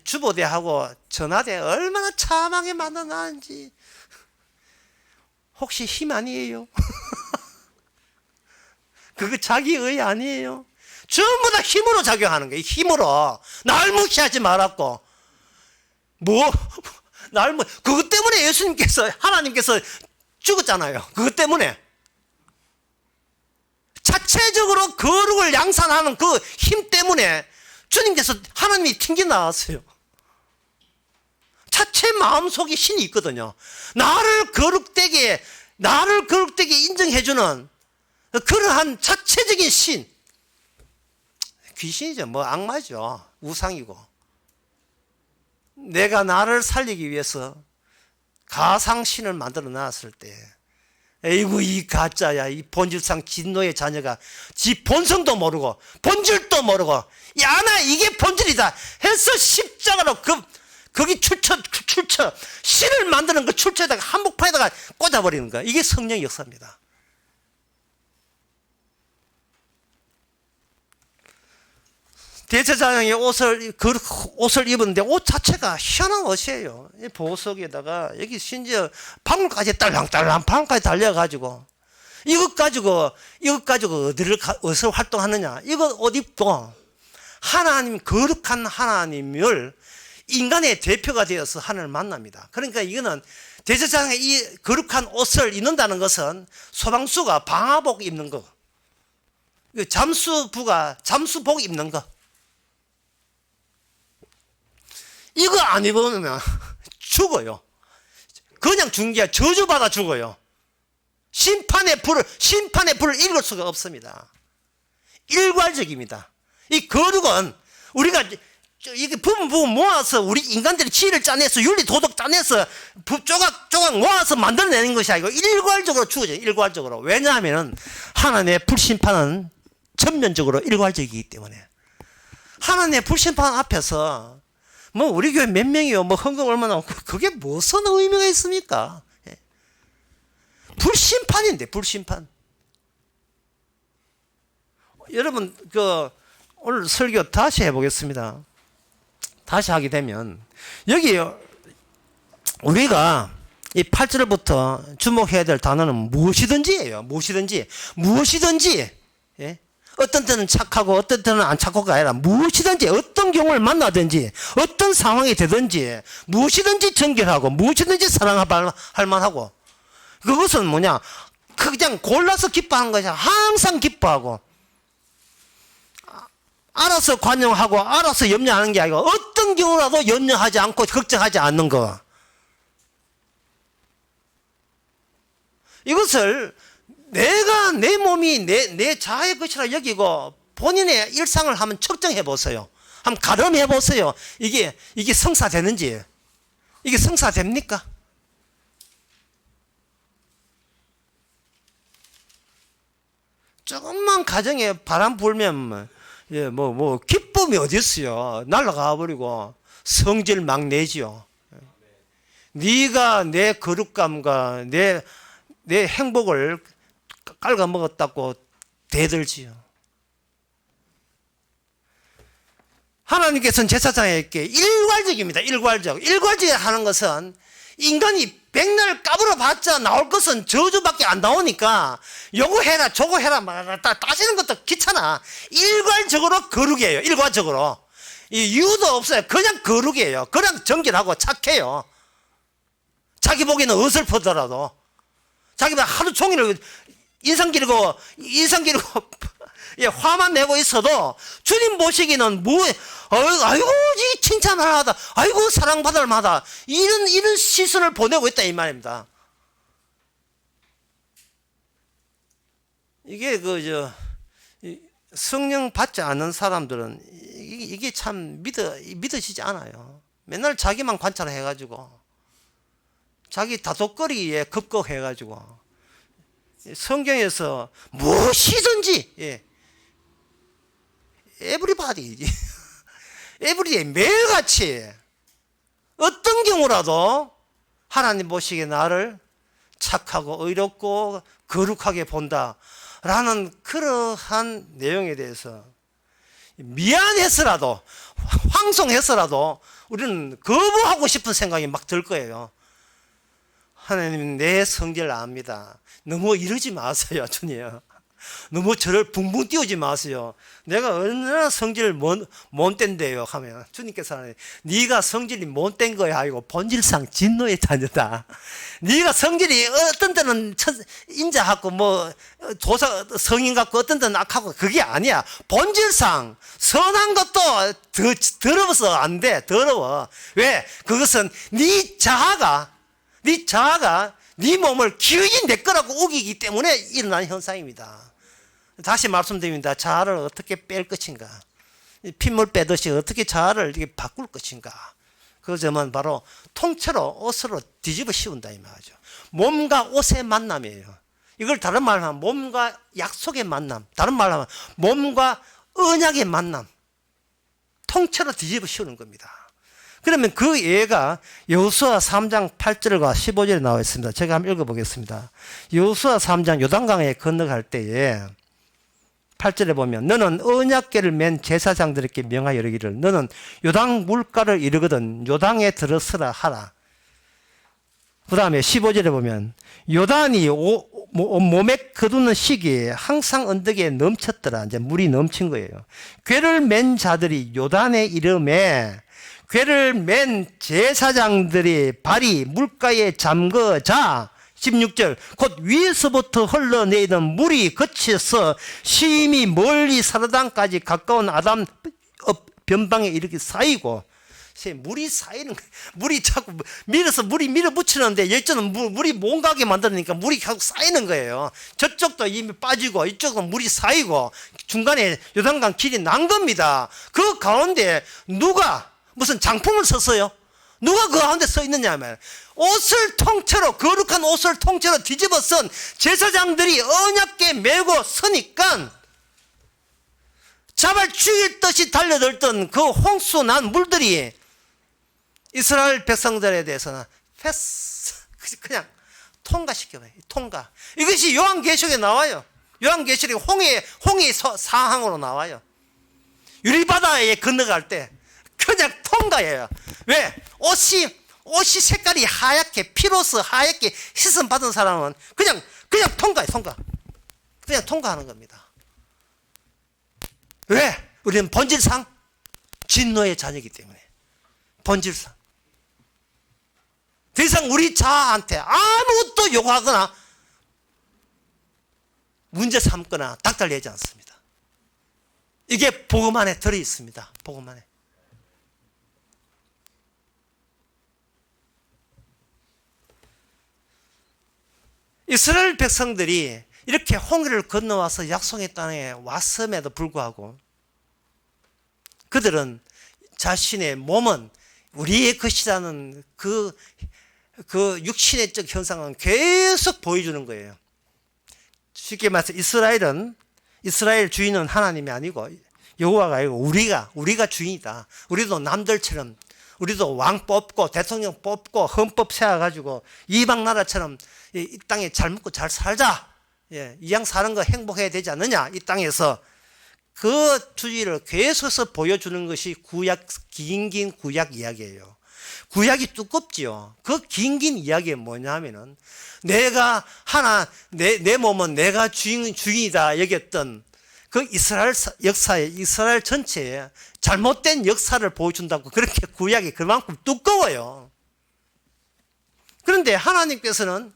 주보대하고 전화대 얼마나 참하게 만들어놨는지. 혹시 힘 아니에요? 그거 자기의 아니에요. 전부 다 힘으로 작용하는 거예요. 힘으로. 날 무시하지 말았고. 그것 때문에 예수님께서, 하나님께서 죽었잖아요. 그것 때문에. 자체적으로 거룩을 양산하는 그 힘 때문에 주님께서 하나님이 튕겨 나왔어요. 자체 마음속에 신이 있거든요. 나를 거룩되게 인정해주는 그러한 자체적인 신. 귀신이죠. 뭐 악마죠. 우상이고. 내가 나를 살리기 위해서 가상신을 만들어 놨을 때, 에이구 이 가짜야, 이 본질상 진노의 자녀가 지 본성도 모르고 본질도 모르고, 야 나 이게 본질이다 해서 십자가로 거기 출처 신을 만드는 그 출처에다가 한복판에다가 꽂아버리는 거야. 이게 성령의 역사입니다. 대제사장이 옷을 입었는데 옷 자체가 희한한 옷이에요. 보석에다가 여기 심지어 방울까지 딸랑딸랑 방울까지 달려가지고 이것 가지고 어디서 활동하느냐. 이거 옷 입고 하나님, 거룩한 하나님을 인간의 대표가 되어서 하나님을 만납니다. 그러니까 이거는 대제사장이 이 거룩한 옷을 입는다는 것은 소방수가 방화복 입는 거, 잠수부가 잠수복 입는 거, 이거 안 입으면 죽어요. 그냥 죽는 게 저주받아 죽어요. 심판의 불을 읽을 수가 없습니다. 일괄적입니다. 이 거룩은 우리가 이게 부분 모아서 우리 인간들이 지혜를 짜내서 윤리 도덕 짜내서 조각 모아서 만들어내는 것이 아니고 일괄적으로 주어져요. 일괄적으로. 왜냐하면 하나님의 불심판은 전면적으로 일괄적이기 때문에. 하나님의 불심판 앞에서 뭐 우리 교회 몇 명이요, 뭐 헌금 얼마나, 그게 무슨 의미가 있습니까? 불심판인데, 불심판. 여러분 오늘 설교 다시 해보겠습니다. 다시 하게 되면 여기 우리가 이 8절부터 주목해야 될 단어는 무엇이든지예요. 무엇이든지. 예? 어떤 때는 착하고 어떤 때는 안 착하고가 아니라 무엇이든지, 어떤 경우를 만나든지 어떤 상황이 되든지 무엇이든지 정결하고 무엇이든지 사랑할 만하고, 그것은 뭐냐, 그냥 골라서 기뻐하는 것이 아니라 항상 기뻐하고 알아서 관용하고 알아서 염려하는 게 아니고 어떤 경우라도 염려하지 않고 걱정하지 않는 거. 이것을 내가 내 몸이 내 자아의 것이라 여기고 본인의 일상을 한번 측정해 보세요. 한번 가늠해 보세요. 이게 성사되는지. 이게 성사됩니까? 조금만 가정에 바람 불면 기쁨이 어디 있어요? 날아가 버리고 성질 막 내지요. 네가 내 거룩감과 내 행복을 깔아먹었다고 대들지요. 하나님께서는 제사장에게 일괄적입니다. 일괄적 하는 것은 인간이 백날 까불어봤자 나올 것은 저주밖에 안 나오니까 요거 해라 저거 해라 따지는 것도 귀찮아. 일괄적으로 거룩이에요. 일괄적으로. 이유도 없어요. 그냥 거룩이에요. 그냥 정결하고 착해요. 자기 보기에는 어설프더라도, 자기 하루 종일 인상 기르고 예, 화만 내고 있어도 주님 보시기는 아이고 이 칭찬을 하다, 아이고 사랑받을 만하다, 이런 시선을 보내고 있다 이 말입니다. 이게 성령 받지 않는 사람들은 이게 참 믿어지지 않아요. 맨날 자기만 관찰해 가지고 자기 다독거리에 급급해 가지고 성경에서 무엇이든지, 예, 에브리바디, 에브리데이, 매일같이 어떤 경우라도 하나님 보시기에 나를 착하고 의롭고 거룩하게 본다라는 그러한 내용에 대해서 미안해서라도, 황송해서라도 우리는 거부하고 싶은 생각이 막 들 거예요. 하나님, 내 성질 압니다. 너무 이러지 마세요, 주님. 너무 저를 붕붕 띄우지 마세요. 내가 얼마나 성질을 못된대요 하면 주님께서 하는, 네가 성질이 못된 거야 아니고 본질상 진노의 자녀다. 네가 성질이 어떤 때는 인자하고 뭐 조사 성인 같고 어떤 때는 악하고 그게 아니야. 본질상 선한 것도 더러워서 안 돼. 더러워. 왜? 그것은 네 자아가 네 몸을 기어이 내 거라고 우기기 때문에 일어나는 현상입니다. 다시 말씀드립니다. 자아를 어떻게 뺄 것인가? 핏물 빼듯이 어떻게 자아를 이렇게 바꿀 것인가? 그 점은 바로 통째로 옷으로 뒤집어 씌운다 이 말이죠. 몸과 옷의 만남이에요. 이걸 다른 말로 하면 몸과 약속의 만남, 다른 말로 하면 몸과 언약의 만남, 통째로 뒤집어 씌우는 겁니다. 그러면 그 예가 여호수아 3장 8절과 15절에 나와 있습니다. 제가 한번 읽어보겠습니다. 여호수아 3장 요단강에 건너갈 때에 8절에 보면 너는 언약궤를 맨 제사장들에게 명하여 이르기를 너는 요단 물가를 이르거든 요단에 들어서라 하라. 그 다음에 15절에 보면 요단이 몸에 거두는 시기에 항상 언덕에 넘쳤더라. 이제 물이 넘친 거예요. 궤를 맨 자들이 요단에 이르매 궤를 맨 제사장들이 발이 물가에 잠거자 16절 곧 위에서부터 흘러내리던 물이 거쳐서 심히 멀리 사르단까지 가까운 아담 변방에 이렇게 쌓이고 물이 쌓이는 거예요. 물이 자꾸 밀어서 물이 밀어붙이는데 여기는 물이 못 가게 만드니까 물이 계속 쌓이는 거예요. 저쪽도 이미 빠지고 이쪽도 물이 쌓이고 중간에 요단강 길이 난 겁니다. 그 가운데 누가 무슨 장풍을 섰어요? 누가 그 가운데 서 있느냐 하면 옷을 통째로 거룩한 옷을 통째로 뒤집어 쓴 제사장들이 언약궤 메고 서니까 잡아 죽일 듯이 달려들던 그 홍수 난 물들이 이스라엘 백성들에 대해서는 패스 그냥 통과시켜봐요. 통과. 이것이 요한계시록에 나와요. 요한계시록에 홍해 상항으로 나와요. 유리바다에 건너갈 때 그냥 통과해요. 왜? 옷이 색깔이 하얗게 피로써 하얗게 씻음 받은 사람은 그냥 통과해. 그냥 통과하는 겁니다. 왜? 우리는 본질상 진노의 자녀이기 때문에. 본질상 더 이상 우리 자아한테 아무것도 요구하거나 문제 삼거나 닥달내지 않습니다. 이게 복음 안에 들어있습니다. 복음 안에. 이스라엘 백성들이 이렇게 홍해를 건너와서 약속의 땅에 왔음에도 불구하고 그들은 자신의 몸은 우리의 것이라는 그 육신의 적 현상은 계속 보여주는 거예요. 쉽게 말해서 이스라엘 주인은 하나님이 아니고 여호와가 아니고 우리가 주인이다. 우리도 남들처럼 우리도 왕 뽑고 대통령 뽑고 헌법 세워가지고 이방 나라처럼 이 땅에 잘 먹고 잘 살자. 이왕 사는 거 행복해야 되지 않느냐. 이 땅에서 그 주의를 계속해서 보여주는 것이 긴 구약 이야기예요. 구약이 두껍지요. 그 긴 이야기가 뭐냐 하면은 내가 내 몸은 내가 주인이다 여겼던 그 이스라엘 역사에 이스라엘 전체에 잘못된 역사를 보여준다고 그렇게 구약이 그만큼 두꺼워요. 그런데 하나님께서는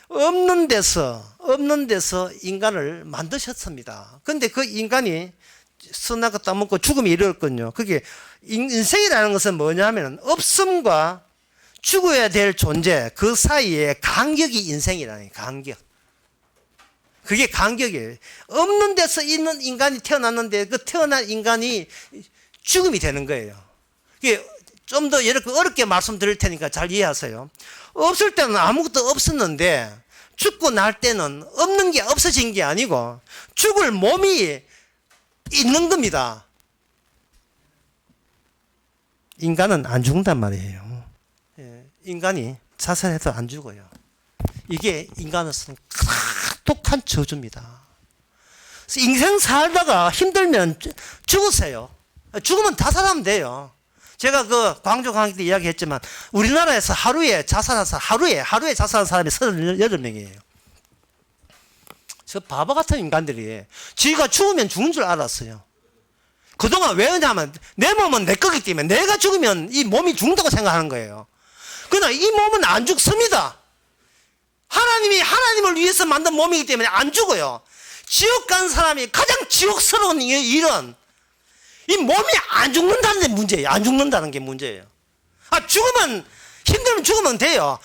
없는 데서 인간을 만드셨습니다. 그런데 그 인간이 선악과 따먹고 죽음이 이르렀거든요. 그게 인생이라는 것은 뭐냐면 없음과 죽어야 될 존재 그 사이에 간격이 인생이라는 간격. 그게 간격이에요. 없는 데서 있는 인간이 태어났는데 그 태어난 인간이 죽음이 되는 거예요. 이게 좀 더 이렇게 어렵게 말씀드릴 테니까 잘 이해하세요. 없을 때는 아무것도 없었는데 죽고 날 때는 없는 게 없어진 게 아니고 죽을 몸이 있는 겁니다. 인간은 안 죽는단 말이에요. 예, 인간이 자살해도 안 죽어요. 이게 인간으로서는 독한 저주입니다. 인생 살다가 힘들면 죽으세요. 죽으면 자살하면 돼요. 제가 그 광주 강의 때 이야기했지만 우리나라에서 하루에 자살한 사람이 38명이에요. 저 바보 같은 인간들이 지가 죽으면 죽은 줄 알았어요. 그동안 왜 그러냐면 내 몸은 내 거기 때문에 내가 죽으면 이 몸이 죽는다고 생각하는 거예요. 그러나 이 몸은 안 죽습니다. 하나님이 하나님을 위해서 만든 몸이기 때문에 안 죽어요. 지옥 간 사람이 가장 지옥스러운 일은 이 몸이 안 죽는다는 게 문제예요. 안 죽는다는 게 문제예요. 죽으면, 힘들면 죽으면 돼요.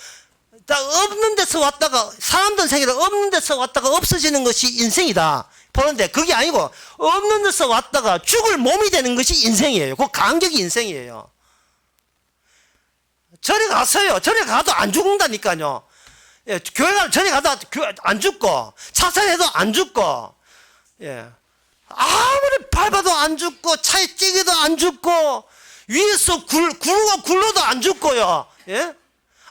없는 데서 왔다가, 사람들 생일에 없는 데서 왔다가 없어지는 것이 인생이다. 보는데 그게 아니고, 없는 데서 왔다가 죽을 몸이 되는 것이 인생이에요. 그 간격이 인생이에요. 절에 가서요. 절에 가도 안 죽는다니까요. 예, 교회 가도 절에 가도 안 죽고, 자살해도 안 죽고, 예. 아무리 밟아도 안 죽고 차에 찌개도 안 죽고 위에서 굴러도 안 죽고요. 예?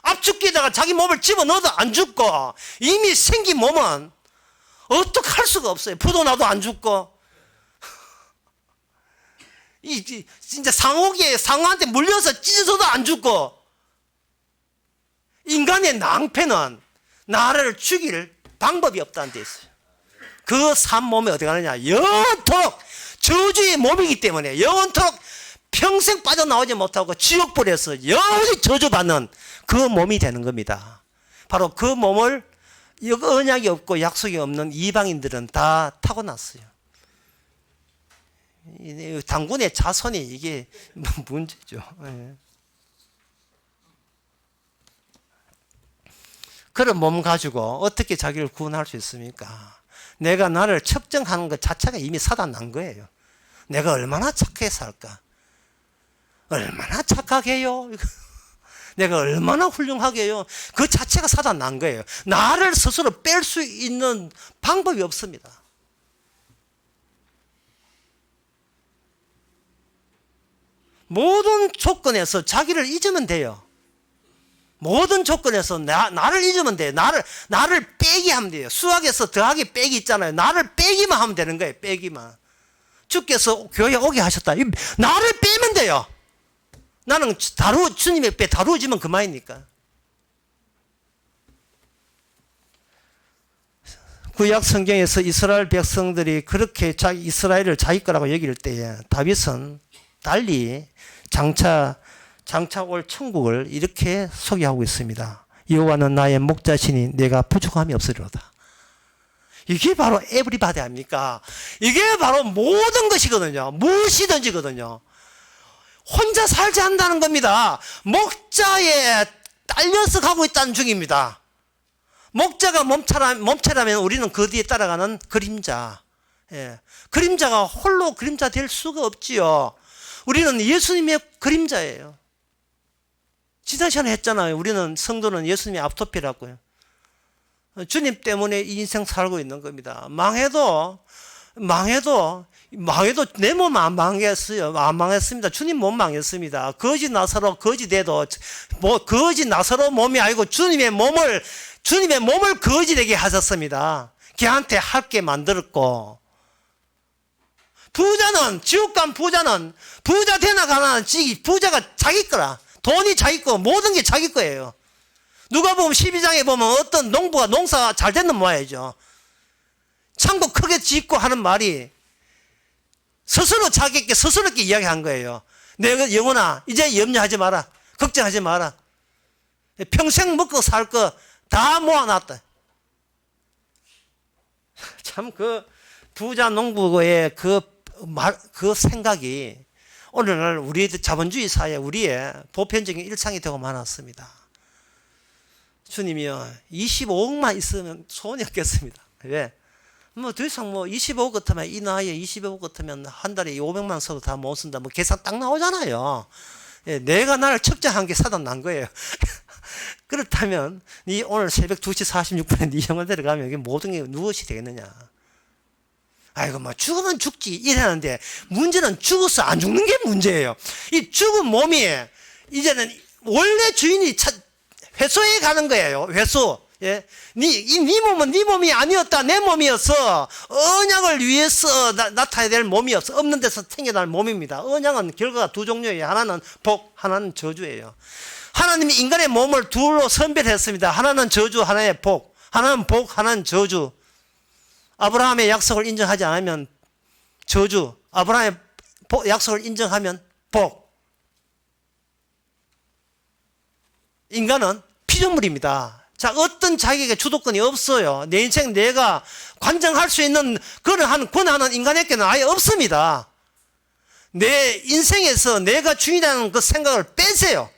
압축기에다가 자기 몸을 집어넣어도 안 죽고 이미 생긴 몸은 어떻게 할 수가 없어요. 부도 나도 안 죽고 진짜 상어한테 물려서 찢어져도 안 죽고 인간의 낭패는 나를 죽일 방법이 없다는 데 있어요. 그 산 몸이 어디 가느냐? 영원토록 저주의 몸이기 때문에 영원토록 평생 빠져나오지 못하고 지옥불에서 영원히 저주받는 그 몸이 되는 겁니다. 바로 그 몸을 언약이 없고 약속이 없는 이방인들은 다 타고났어요. 당군의 자손이 이게 문제죠. 그런 몸 가지고 어떻게 자기를 구원할 수 있습니까? 내가 나를 측정하는 것 자체가 이미 사단 난 거예요. 내가 얼마나 착하게 살까? 얼마나 착하게요? 내가 얼마나 훌륭하게요? 그 자체가 사단 난 거예요. 나를 스스로 뺄 수 있는 방법이 없습니다. 모든 조건에서 자기를 잊으면 돼요. 모든 조건에서 나를 잊으면 돼요. 나를 빼기 하면 돼요. 수학에서 더하기 빼기 있잖아요. 나를 빼기만 하면 되는 거예요. 빼기만. 주께서 교회에 오게 하셨다. 나를 빼면 돼요. 나는 주님의 배 다루어지면 그만이니까. 구약 성경에서 이스라엘 백성들이 그렇게 이스라엘을 자기 거라고 여길 때에 다윗은 달리 장차 올 천국을 이렇게 소개하고 있습니다. 여호와는 나의 목자시니 내가 부족함이 없으리로다. 이게 바로 에브리바디 아닙니까? 이게 바로 모든 것이거든요. 무엇이든지거든요. 혼자 살지 않는다는 겁니다. 목자에 딸려서 가고 있다는 중입니다. 목자가 몸체라면 우리는 그 뒤에 따라가는 그림자. 예. 그림자가 홀로 그림자 될 수가 없지요. 우리는 예수님의 그림자예요. 지난 시간에 했잖아요. 우리는 성도는 예수님의 앞토피라고요. 주님 때문에 이 인생 살고 있는 겁니다. 망해도 내 몸 안 망했어요. 안 망했습니다. 주님 몸 망했습니다. 거지 나사로 거지돼도 거지 나사로 몸이 아니고 주님의 몸을 거지되게 하셨습니다. 걔한테 할게 만들었고, 부자는 지옥 간 부자는 부자 되나 가나 부자가 자기 거라. 돈이 자기 거, 모든 게 자기 거예요. 누가 보면 12장에 보면 어떤 농부가 농사 잘 됐는 모양이죠. 창고 크게 짓고 하는 말이 스스로 자기께 스스로께 이야기한 거예요. 내가 영혼아 이제 염려하지 마라. 걱정하지 마라. 평생 먹고 살 거 다 모아놨다. 참 그 부자 농부의 그 생각이 오늘날 우리 자본주의 사회 우리의 보편적인 일상이 되고 말았습니다. 주님이요 25억만 있으면 소원이 없겠습니다. 왜? 더 이상 25억 같으면 이 나이에 25억 같으면 한 달에 500만 써도 다 못 쓴다. 계산 딱 나오잖아요. 예, 내가 나를 측정한 게 사단 난 거예요. 그렇다면 오늘 새벽 2시 46분에 네 영혼 데려가면 이게 모든 게 무엇이 되겠느냐? 아이고 뭐 죽으면 죽지 이러는데 문제는 죽어서 안 죽는 게 문제예요. 이 죽은 몸이 이제는 원래 주인이 회수해 가는 거예요. 회수. 예, 네 몸은 네 몸이 아니었다. 내 몸이었어. 언약을 위해서 나타내야 될 몸이었어. 없는 데서 생겨날 몸입니다. 언약은 결과가 두 종류예요. 하나는 복, 하나는 저주예요. 하나님이 인간의 몸을 둘로 선별했습니다. 하나는 저주, 하나는 복. 하나는 복, 하나는 저주. 아브라함의 약속을 인정하지 않으면 저주, 아브라함의 약속을 인정하면 복. 인간은 피조물입니다. 자, 어떤 자기에게 주도권이 없어요. 내 인생 내가 관장할 수 있는 그러한 권한은 인간에게는 아예 없습니다. 내 인생에서 내가 주인이라는 그 생각을 빼세요.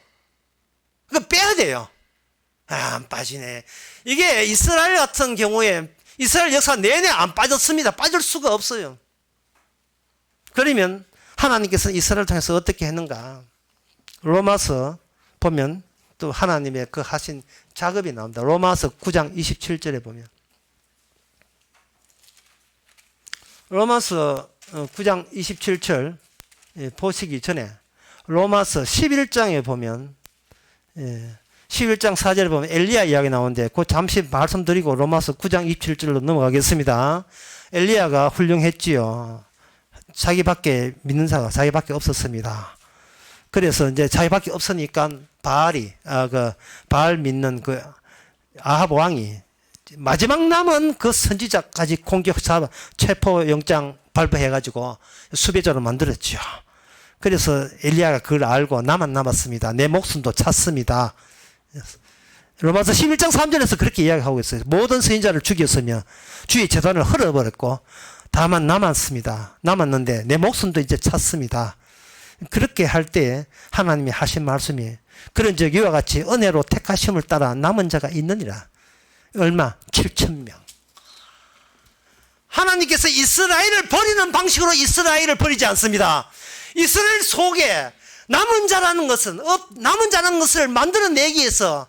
그거 빼야 돼요. 안 빠지네. 이게 이스라엘 같은 경우에 이스라엘 역사 내내 안 빠졌습니다. 빠질 수가 없어요. 그러면 하나님께서 이스라엘을 통해서 어떻게 했는가? 로마서 보면 또 하나님의 그 하신 작업이 나옵니다. 로마서 9장 27절에 보면 로마서 9장 27절 보시기 전에 로마서 11장에 보면 11장 4절에 보면 엘리야 이야기 나오는데 그 잠시 말씀드리고 로마서 9장 27절로 넘어가겠습니다. 엘리야가 훌륭했지요. 자기밖에 믿는 자가 자기밖에 없었습니다. 그래서 이제 자기밖에 없으니까 바알 믿는 그 아합 왕이 마지막 남은 그 선지자까지 체포 영장 발부해가지고 수배자로 만들었죠. 그래서 엘리야가 그걸 알고 나만 남았습니다. 내 목숨도 찼습니다. 로마서 11장 3절에서 그렇게 이야기하고 있어요. 모든 선지자를 죽였으며 주의 재단을 헐어버렸고 다만 남았습니다. 남았는데 내 목숨도 이제 찼습니다. 그렇게 할 때 하나님이 하신 말씀이 그런 적 이와 같이 은혜로 택하심을 따라 남은 자가 있느니라. 얼마? 7,000명. 하나님께서 이스라엘을 버리는 방식으로 이스라엘을 버리지 않습니다. 이스라엘 속에 남은 자라는 것을 만들어내기 위해서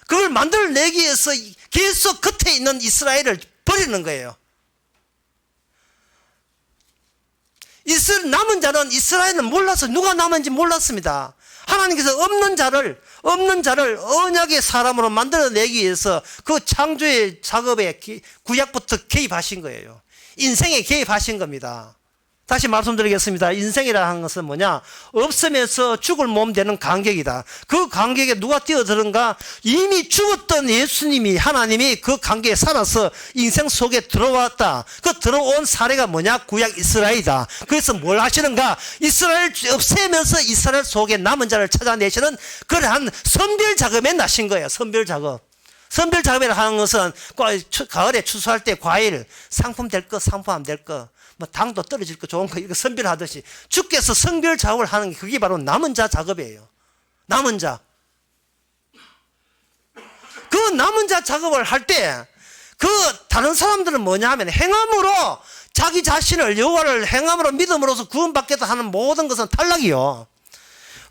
그걸 만들어내기 위해서 계속 겉에 있는 이스라엘을 버리는 거예요. 남은 자는 이스라엘은 몰라서 누가 남은지 몰랐습니다. 하나님께서 없는 자를 언약의 사람으로 만들어내기 위해서 그 창조의 작업에 구약부터 개입하신 거예요. 인생에 개입하신 겁니다. 다시 말씀드리겠습니다. 인생이라 하는 것은 뭐냐? 없으면서 죽을 몸 되는 간격이다. 그 간격에 누가 뛰어드는가? 이미 죽었던 예수님이 하나님이 그 간격에 살아서 인생 속에 들어왔다. 그 들어온 사례가 뭐냐? 구약 이스라엘이다. 그래서 뭘 하시는가? 이스라엘 없애면서 이스라엘 속에 남은 자를 찾아내시는 그러한 선별 작업에 나신 거예요. 선별 작업. 선별 작업이라 하는 것은 가을에 추수할 때 과일, 상품 될 거, 상품 안 될 거, 뭐 당도 떨어질 거 좋은 거 이렇게 선별하듯이 주께서 선별 작업을 하는 게 그게 바로 남은 자 작업이에요. 남은 자. 그 남은 자 작업을 할 때 그 다른 사람들은 뭐냐 하면 행함으로 자기 자신을 여호와를 행함으로 믿음으로써 구원받겠다 하는 모든 것은 탈락이요.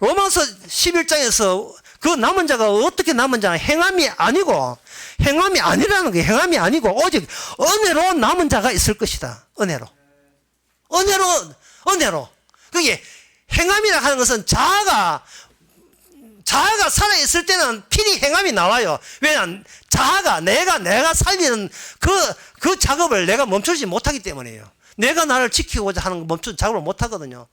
로마서 11장에서 그 남은 자가 어떻게 남은 자는 행함이 아니라는 거예요. 행함이 아니고 오직 은혜로 남은 자가 있을 것이다. 은혜로. 그게 행함이라 하는 것은 자아가 살아있을 때는 필히 행함이 나와요. 왜냐하면 자아가 내가 살리는 그 작업을 내가 멈추지 못하기 때문이에요. 내가 나를 지키고자 하는 멈추는 작업을 못하거든요.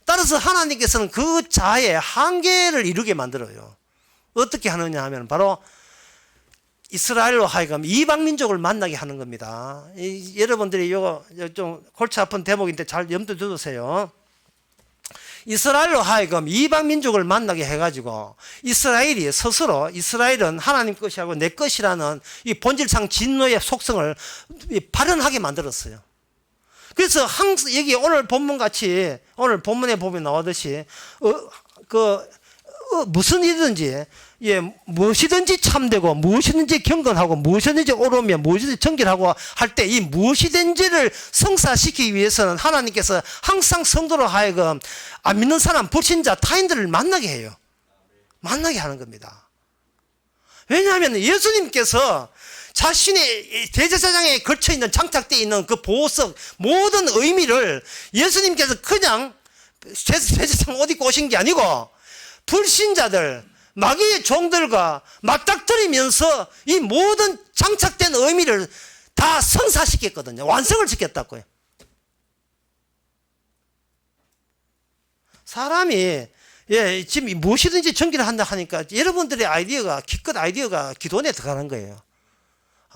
따라서 하나님께서는 그 자아의 한계를 이루게 만들어요. 어떻게 하느냐 하면 바로 이스라엘로 하여금 이방 민족을 만나게 하는 겁니다. 여러분들이 이거 좀 골치 아픈 대목인데 잘 염두에 두세요. 이스라엘로 하여금 이방 민족을 만나게 해가지고 이스라엘이 스스로 이스라엘은 하나님 것이라고 내 것이라는 이 본질상 진노의 속성을 발현하게 만들었어요. 그래서 항상 여기 오늘 본문같이 오늘 본문에 보면 나오듯이 무슨 일이든지 무엇이든지 참되고 무엇이든지 경건하고 무엇이든지 옳으며 무엇이든지 정결하고 할 때 이 무엇이든지를 성사시키기 위해서는 하나님께서 항상 성도로 하여금 안 믿는 사람, 불신자, 타인들을 만나게 해요. 만나게 하는 겁니다. 왜냐하면 예수님께서 자신의 대제사장에 걸쳐있는 장착되어 있는 그 보석 모든 의미를 예수님께서 그냥 대제사장 옷 입고 오신 게 아니고 불신자들 마귀의 종들과 맞닥뜨리면서 이 모든 장착된 의미를 다 성사시켰거든요. 완성을 시켰다고요. 사람이 지금 무엇이든지 전기를 한다 하니까 여러분들의 아이디어가 기껏 아이디어가 기도원에 들어가는 거예요.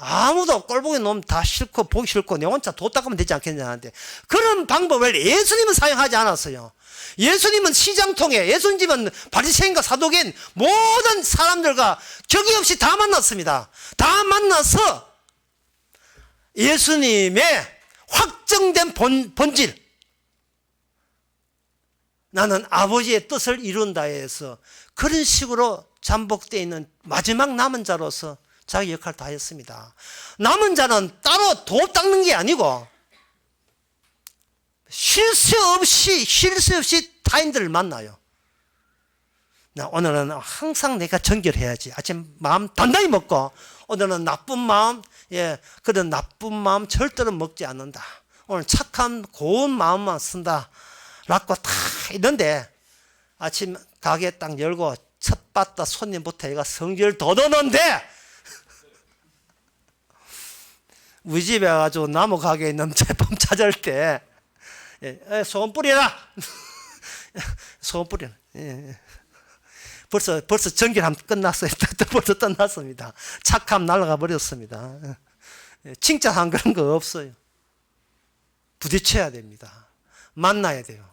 아무도 꼴보기 놈 다 싫고 보기 싫고 내 혼자 도 닦으면 되지 않겠냐 하는데 그런 방법을 예수님은 사용하지 않았어요. 예수님은 시장통에 예수님은 바리새인과 사도개인 모든 사람들과 격이 없이 다 만났습니다. 다 만나서 예수님의 확정된 본질, 나는 아버지의 뜻을 이룬다 해서 그런 식으로 잠복되어 있는 마지막 남은 자로서 자기 역할을 다 했습니다. 남은 자는 따로 도 닦는 게 아니고 쉴 새 없이 타인들을 만나요. 오늘은 항상 내가 정결해야지. 아침 마음 단단히 먹고 오늘은 나쁜 마음, 그런 나쁜 마음 절대로 먹지 않는다. 오늘 착한 고운 마음만 쓴다. 라고 다 있는데 아침 가게 딱 열고 첫 받다 손님부터 얘가 성질 돋우는데 우리 집에 가지고 나무 가게에 있는 제품 찾을 때 소금 뿌리라. 소금 뿌리라. 벌써 전기함 끝났어요. 벌써 끝났습니다. 착함 날아가 버렸습니다. 칭찬한 그런 거 없어요. 부딪혀야 됩니다. 만나야 돼요.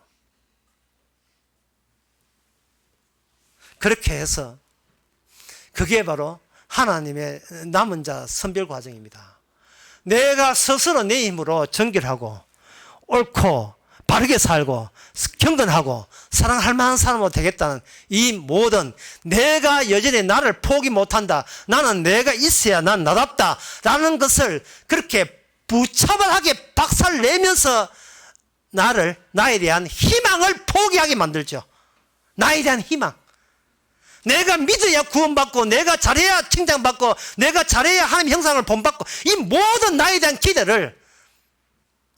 그렇게 해서 그게 바로 하나님의 남은 자 선별 과정입니다. 내가 스스로 내 힘으로 정결하고 옳고 바르게 살고 경건하고 사랑할 만한 사람으로 되겠다는 이 모든 내가 여전히 나를 포기 못한다. 나는 내가 있어야 난 나답다. 라는 것을 그렇게 부차발하게 박살내면서 나에 대한 희망을 포기하게 만들죠. 나에 대한 희망. 내가 믿어야 구원받고 내가 잘해야 칭찬받고 내가 잘해야 하나님 형상을 본받고 이 모든 나에 대한 기대를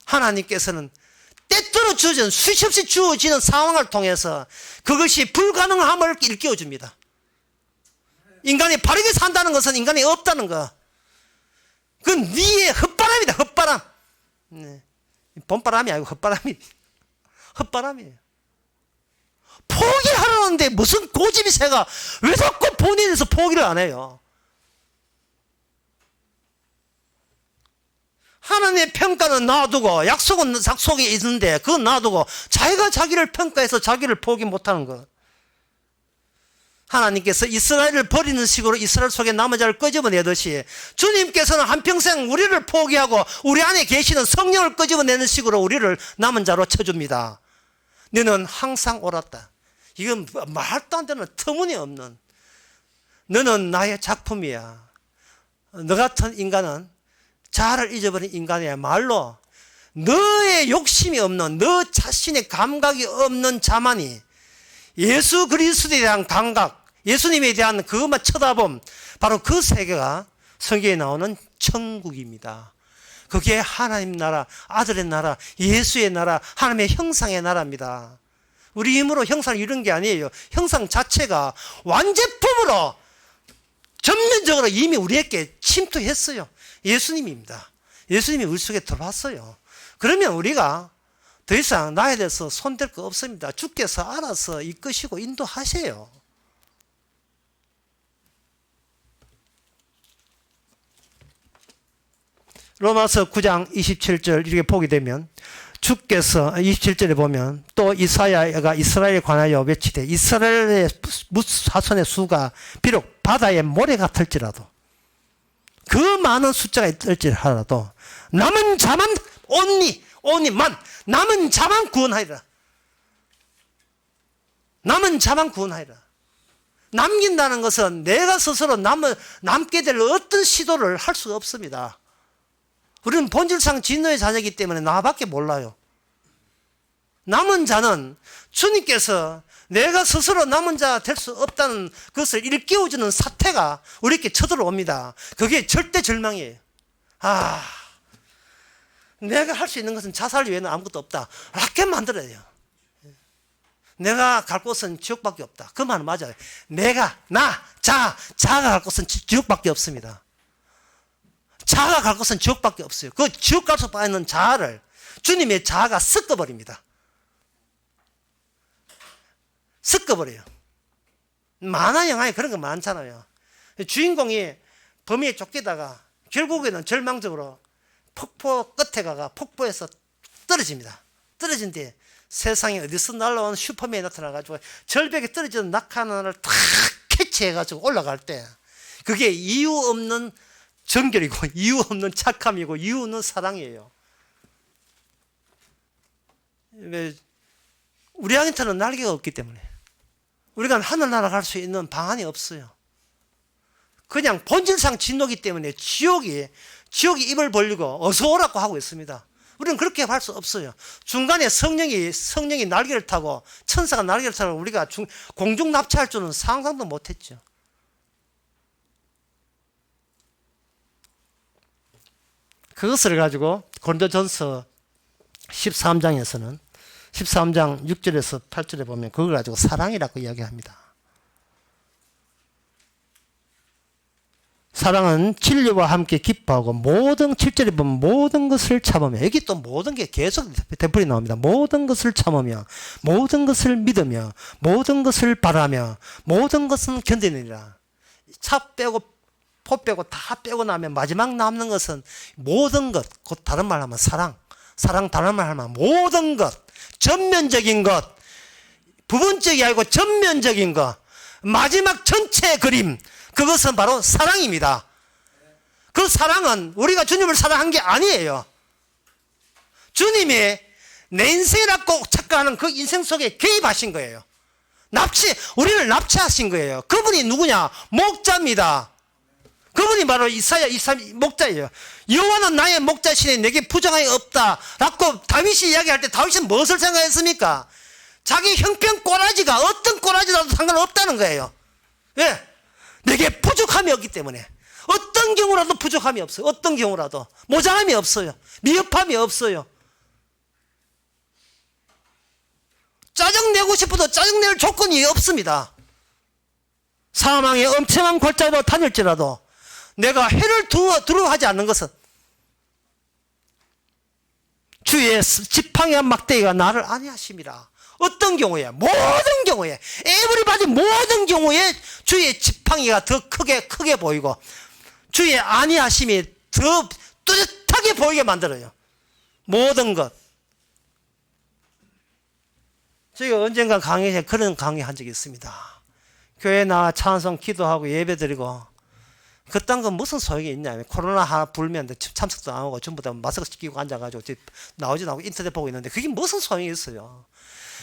하나님께서는 때때로 주어지는 수시 없이 주어지는 상황을 통해서 그것이 불가능함을 일깨워줍니다. 인간이 바르게 산다는 것은 인간이 없다는 거. 그건 네의 헛바람이다. 헛바람. 봄바람이 아니고 헛바람이에요. 포기하려는데 무슨 고집이 새가 왜 자꾸 본인에서 포기를 안 해요? 하나님의 평가는 놔두고 약속이 있는데 그건 놔두고 자기가 자기를 평가해서 자기를 포기 못하는 것. 하나님께서 이스라엘을 버리는 식으로 이스라엘 속에 남은 자를 끄집어내듯이 주님께서는 한평생 우리를 포기하고 우리 안에 계시는 성령을 끄집어내는 식으로 우리를 남은 자로 쳐줍니다. 너는 항상 옳았다. 이건 말도 안 되는 터무니없는, 너는 나의 작품이야. 너 같은 인간은 자아를 잊어버린 인간이야말로 너의 욕심이 없는, 너 자신의 감각이 없는 자만이 예수 그리스도에 대한 감각, 예수님에 대한 그것만 쳐다봄, 바로 그 세계가 성경에 나오는 천국입니다. 그게 하나님 나라, 아들의 나라, 예수의 나라, 하나님의 형상의 나라입니다. 우리 힘으로 형상을 이룬 게 아니에요. 형상 자체가 완제품으로 전면적으로 이미 우리에게 침투했어요. 예수님입니다. 예수님이 우리 속에 들어왔어요. 그러면 우리가 더 이상 나에 대해서 손댈 거 없습니다. 주께서 알아서 이끄시고 인도하세요. 로마서 9장 27절 이렇게 보게 되면 주께서 27절에 보면 또 이사야가 이스라엘에 관하여 외치되 이스라엘의 자손의 수가 비록 바다의 모래 같을지라도 그 많은 숫자가 있을지라도 남은 자만 only만 남은 자만 구원하리라. 남은 자만 구원하리라. 남긴다는 것은 내가 스스로 남게 될 어떤 시도를 할 수가 없습니다. 우리는 본질상 진노의 자녀이기 때문에 나밖에 몰라요. 남은 자는 주님께서 내가 스스로 남은 자 될 수 없다는 것을 일깨워주는 사태가 우리에게 쳐들어옵니다. 그게 절대 절망이에요. 내가 할 수 있는 것은 자살 외에는 아무것도 없다. 라켓 만들어야 돼요. 내가 갈 곳은 지옥밖에 없다. 그 말은 맞아요. 자가 갈 곳은 지옥밖에 없습니다. 자가 갈 곳은 지옥밖에 없어요. 그 지옥 갈 수 있는 자아를 주님의 자아가 섞어버립니다. 섞어버려요. 만화 영화에 그런 거 많잖아요. 주인공이 범위에 쫓기다가 결국에는 절망적으로 폭포 끝에 가가 폭포에서 떨어집니다. 떨어진 뒤에 세상에 어디서 날라온 슈퍼맨이 나타나가지고 절벽에 떨어지는 낙하 하나를 탁 캐치해가지고 올라갈 때 그게 이유 없는 정결이고 이유 없는 착함이고 이유 없는 사랑이에요. 왜 우리한테는 날개가 없기 때문에 우리가 하늘나라 갈 수 있는 방안이 없어요. 그냥 본질상 진노기 때문에 지옥이 입을 벌리고 어서 오라고 하고 있습니다. 우리는 그렇게 할 수 없어요. 중간에 성령이 날개를 타고 천사가 날개를 타고 우리가 공중 납치할 줄은 상상도 못했죠. 그것을 가지고 고린도전서 13장에서는 13장 6절에서 8절에 보면 그걸 가지고 사랑이라고 이야기합니다. 사랑은 진리와 함께 기뻐하고 모든 7절에 보면 모든 것을 참으며 여기 또 모든 게 계속 되풀이 나옵니다. 모든 것을 참으며 모든 것을 믿으며 모든 것을 바라며 모든 것은 견디느니라. 차 빼고 포 빼고 다 빼고 나면 마지막 남는 것은 모든 것, 곧 다른 말 하면 사랑 다른 말 하면 모든 것, 전면적인 것, 부분적이 아니고 전면적인 것, 마지막 전체 그림, 그것은 바로 사랑입니다. 그 사랑은 우리가 주님을 사랑한 게 아니에요. 주님이 내 인생이라고 착각하는 그 인생 속에 개입하신 거예요. 우리를 납치하신 거예요. 그분이 누구냐? 목자입니다. 그분이 바로 이사야 23 목자예요. 여호와는 나의 목자시니 내게 부정함이 없다 라고 다윗이 이야기할 때 다윗은 무엇을 생각했습니까? 자기 형편 꼬라지가 어떤 꼬라지라도 상관없다는 거예요. 왜? 내게 부족함이 없기 때문에. 어떤 경우라도 부족함이 없어요. 어떤 경우라도 모자람이 없어요. 미흡함이 없어요. 짜증내고 싶어도 짜증낼 조건이 없습니다. 사망의 엄청난 골짜기로 다닐지라도 내가 해를 두려워하지 않는 것은 주의 지팡이와 막대기가 나를 안위하심이라. 어떤 경우에? 모든 경우에, 에브리바디 모든 경우에 주의 지팡이가 더 크게 보이고 주의 안위하심이 더 뚜렷하게 보이게 만들어요. 모든 것. 제가 언젠가 강의에 그런 강의 한 적이 있습니다. 교회 나와 찬송 기도하고 예배 드리고 그딴 건 무슨 소용이 있냐. 코로나 하나 불면 참석도 안 하고 전부 다 마스크 끼고 앉아가지고 나오지도 않고 인터넷 보고 있는데 그게 무슨 소용이 있어요.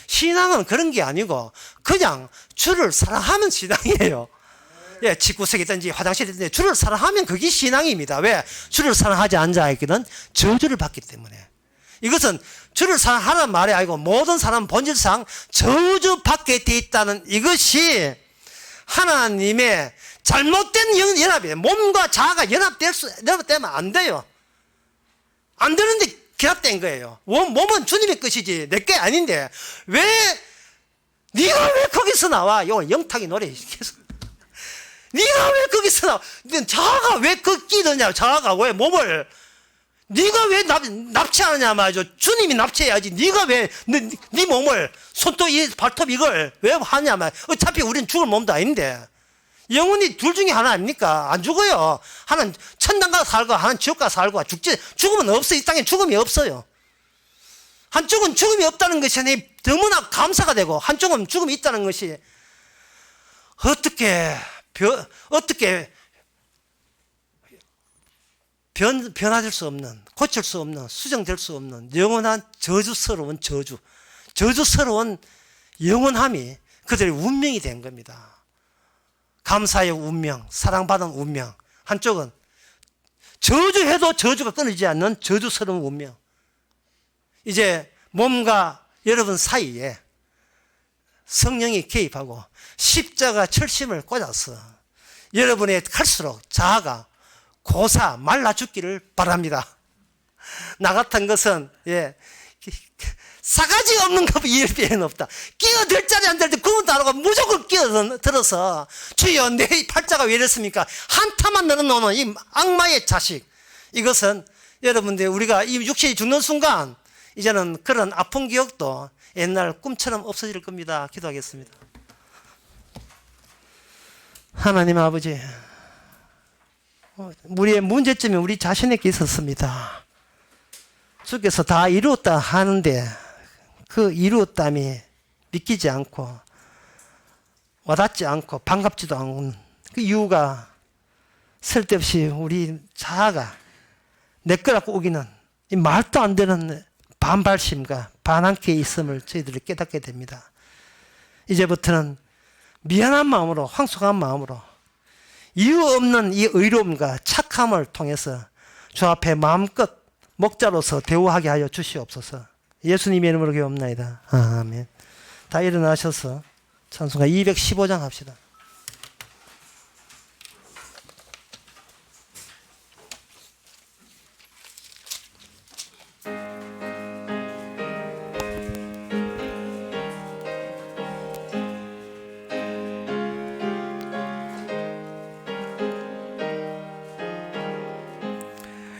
신앙은 그런 게 아니고 그냥 주를 사랑하면 신앙이에요. 예, 집구석이든지 화장실이든지 주를 사랑하면 그게 신앙입니다. 왜? 주를 사랑하지 않은 자에게는 저주를 받기 때문에. 이것은 주를 사랑하는 말이 아니고 모든 사람은 본질상 저주받게 돼 있다는 이것이 하나님의 잘못된 연합이에요. 몸과 자아가 연합되면 안 돼요. 안 되는데 결합된 거예요. 몸은 주님의 것이지 내 게 아닌데 네가 왜 거기서 나와? 이거 영탁이 노래 계속. 네가 왜 거기서 나와? 자아가 왜 끼느냐? 자아가 왜 몸을 네가 왜 납치하느냐 말이죠. 주님이 납치해야지. 네가 왜 네 몸을 손톱 발톱 이걸 왜 하냐 말이야. 어차피 우리는 죽을 몸도 아닌데. 영혼이 둘 중에 하나 아닙니까? 안 죽어요. 하나는 천당 가서 살고 하나는 지옥 가서 살고 죽음은 없어. 이 땅에 죽음이 없어요. 한쪽은 죽음이 없다는 것이 너무나 감사가 되고 한쪽은 죽음이 있다는 것이 어떻게 변화될 수 없는, 고칠 수 없는, 수정될 수 없는 영원한 저주스러운 저주스러운 영원함이 그들의 운명이 된 겁니다. 감사의 운명, 사랑받은 운명. 한쪽은 저주해도 저주가 끊이지 않는 저주스러운 운명. 이제 몸과 여러분 사이에 성령이 개입하고 십자가 철심을 꽂아서 여러분의 갈수록 자아가 고사 말라 죽기를 바랍니다. 나 같은 것은 싸가지 없는 것 이을 필요는 없다. 끼어들 자리 안 될 때 구분도 안 하고 무조건 끼어들어서 주여 내 팔자가 왜 이렇습니까? 한타만 늘어놓는 이 악마의 자식. 이것은 여러분들 우리가 이 육신이 죽는 순간 이제는 그런 아픈 기억도 옛날 꿈처럼 없어질 겁니다. 기도하겠습니다. 하나님 아버지, 우리의 문제점이 우리 자신에게 있었습니다. 주께서 다 이루었다 하는데 그 이루었담이 믿기지 않고 와닿지 않고 반갑지도 않은 그 이유가 쓸데없이 우리 자아가 내 거라고 우기는 이 말도 안 되는 반발심과 반항기에 있음을 저희들이 깨닫게 됩니다. 이제부터는 미안한 마음으로 황송한 마음으로 이유 없는 이 의로움과 착함을 통해서 주 앞에 마음껏 목자로서 대우하게 하여 주시옵소서. 예수님의 이름으로 기도합나이다. 아멘. 다 일어나셔서 찬송가 215장 합시다.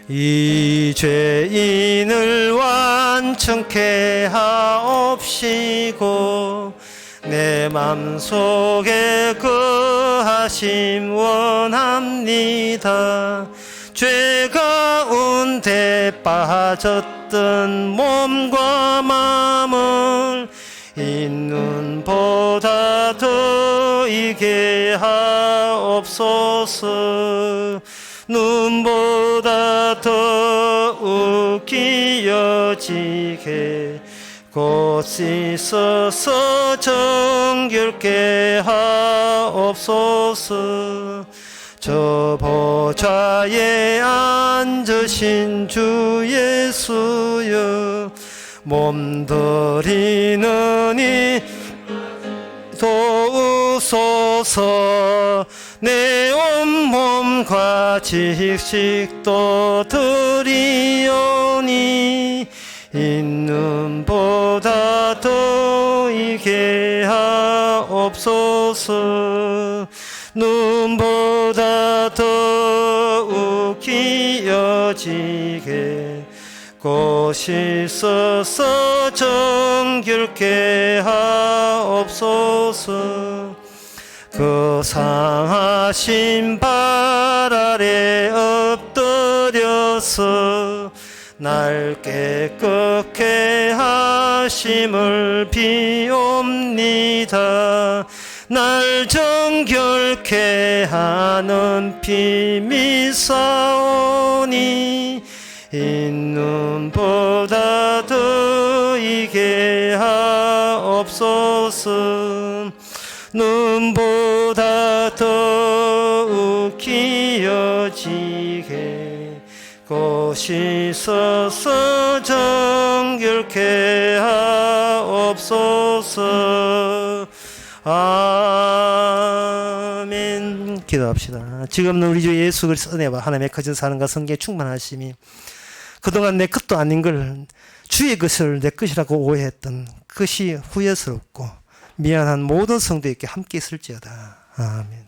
이 죄인을 완전케 하옵시고 내 맘속에 거하심 원합니다. 죄 가운데 빠졌던 몸과 마음을 이 눈보다 더 이게 하옵소서. 눈보다 더욱 기어지게 곧 씻어서 정결케 하옵소서. 저 보좌에 앉으신 주 예수여 몸들이느니 도우소서. 내 온몸과 직식도 드리오니 있는보다 더 이게 하옵소서. 눈보다 더욱 기어지게 곧 씻어서 정결케 하옵소서. 그 상하신 발 아래 엎드려서 날 깨끗게 하심을 비옵니다. 날 정결케 하는 피 믿사오니 있는보다 더 이게 하옵소서. 눈보다 더욱 기어지게 곧 씻어서 정결케 하옵소서. 아멘. 기도합시다. 지금은 우리 주 예수 그리스도 은혜와 하나님의 거짓 사랑과 성계에 충만하심이 그동안 내 것도 아닌 걸 주의 것을 내 것이라고 오해했던 것이 후회스럽고 미안한 모든 성도에게 함께 있을지어다. 아멘.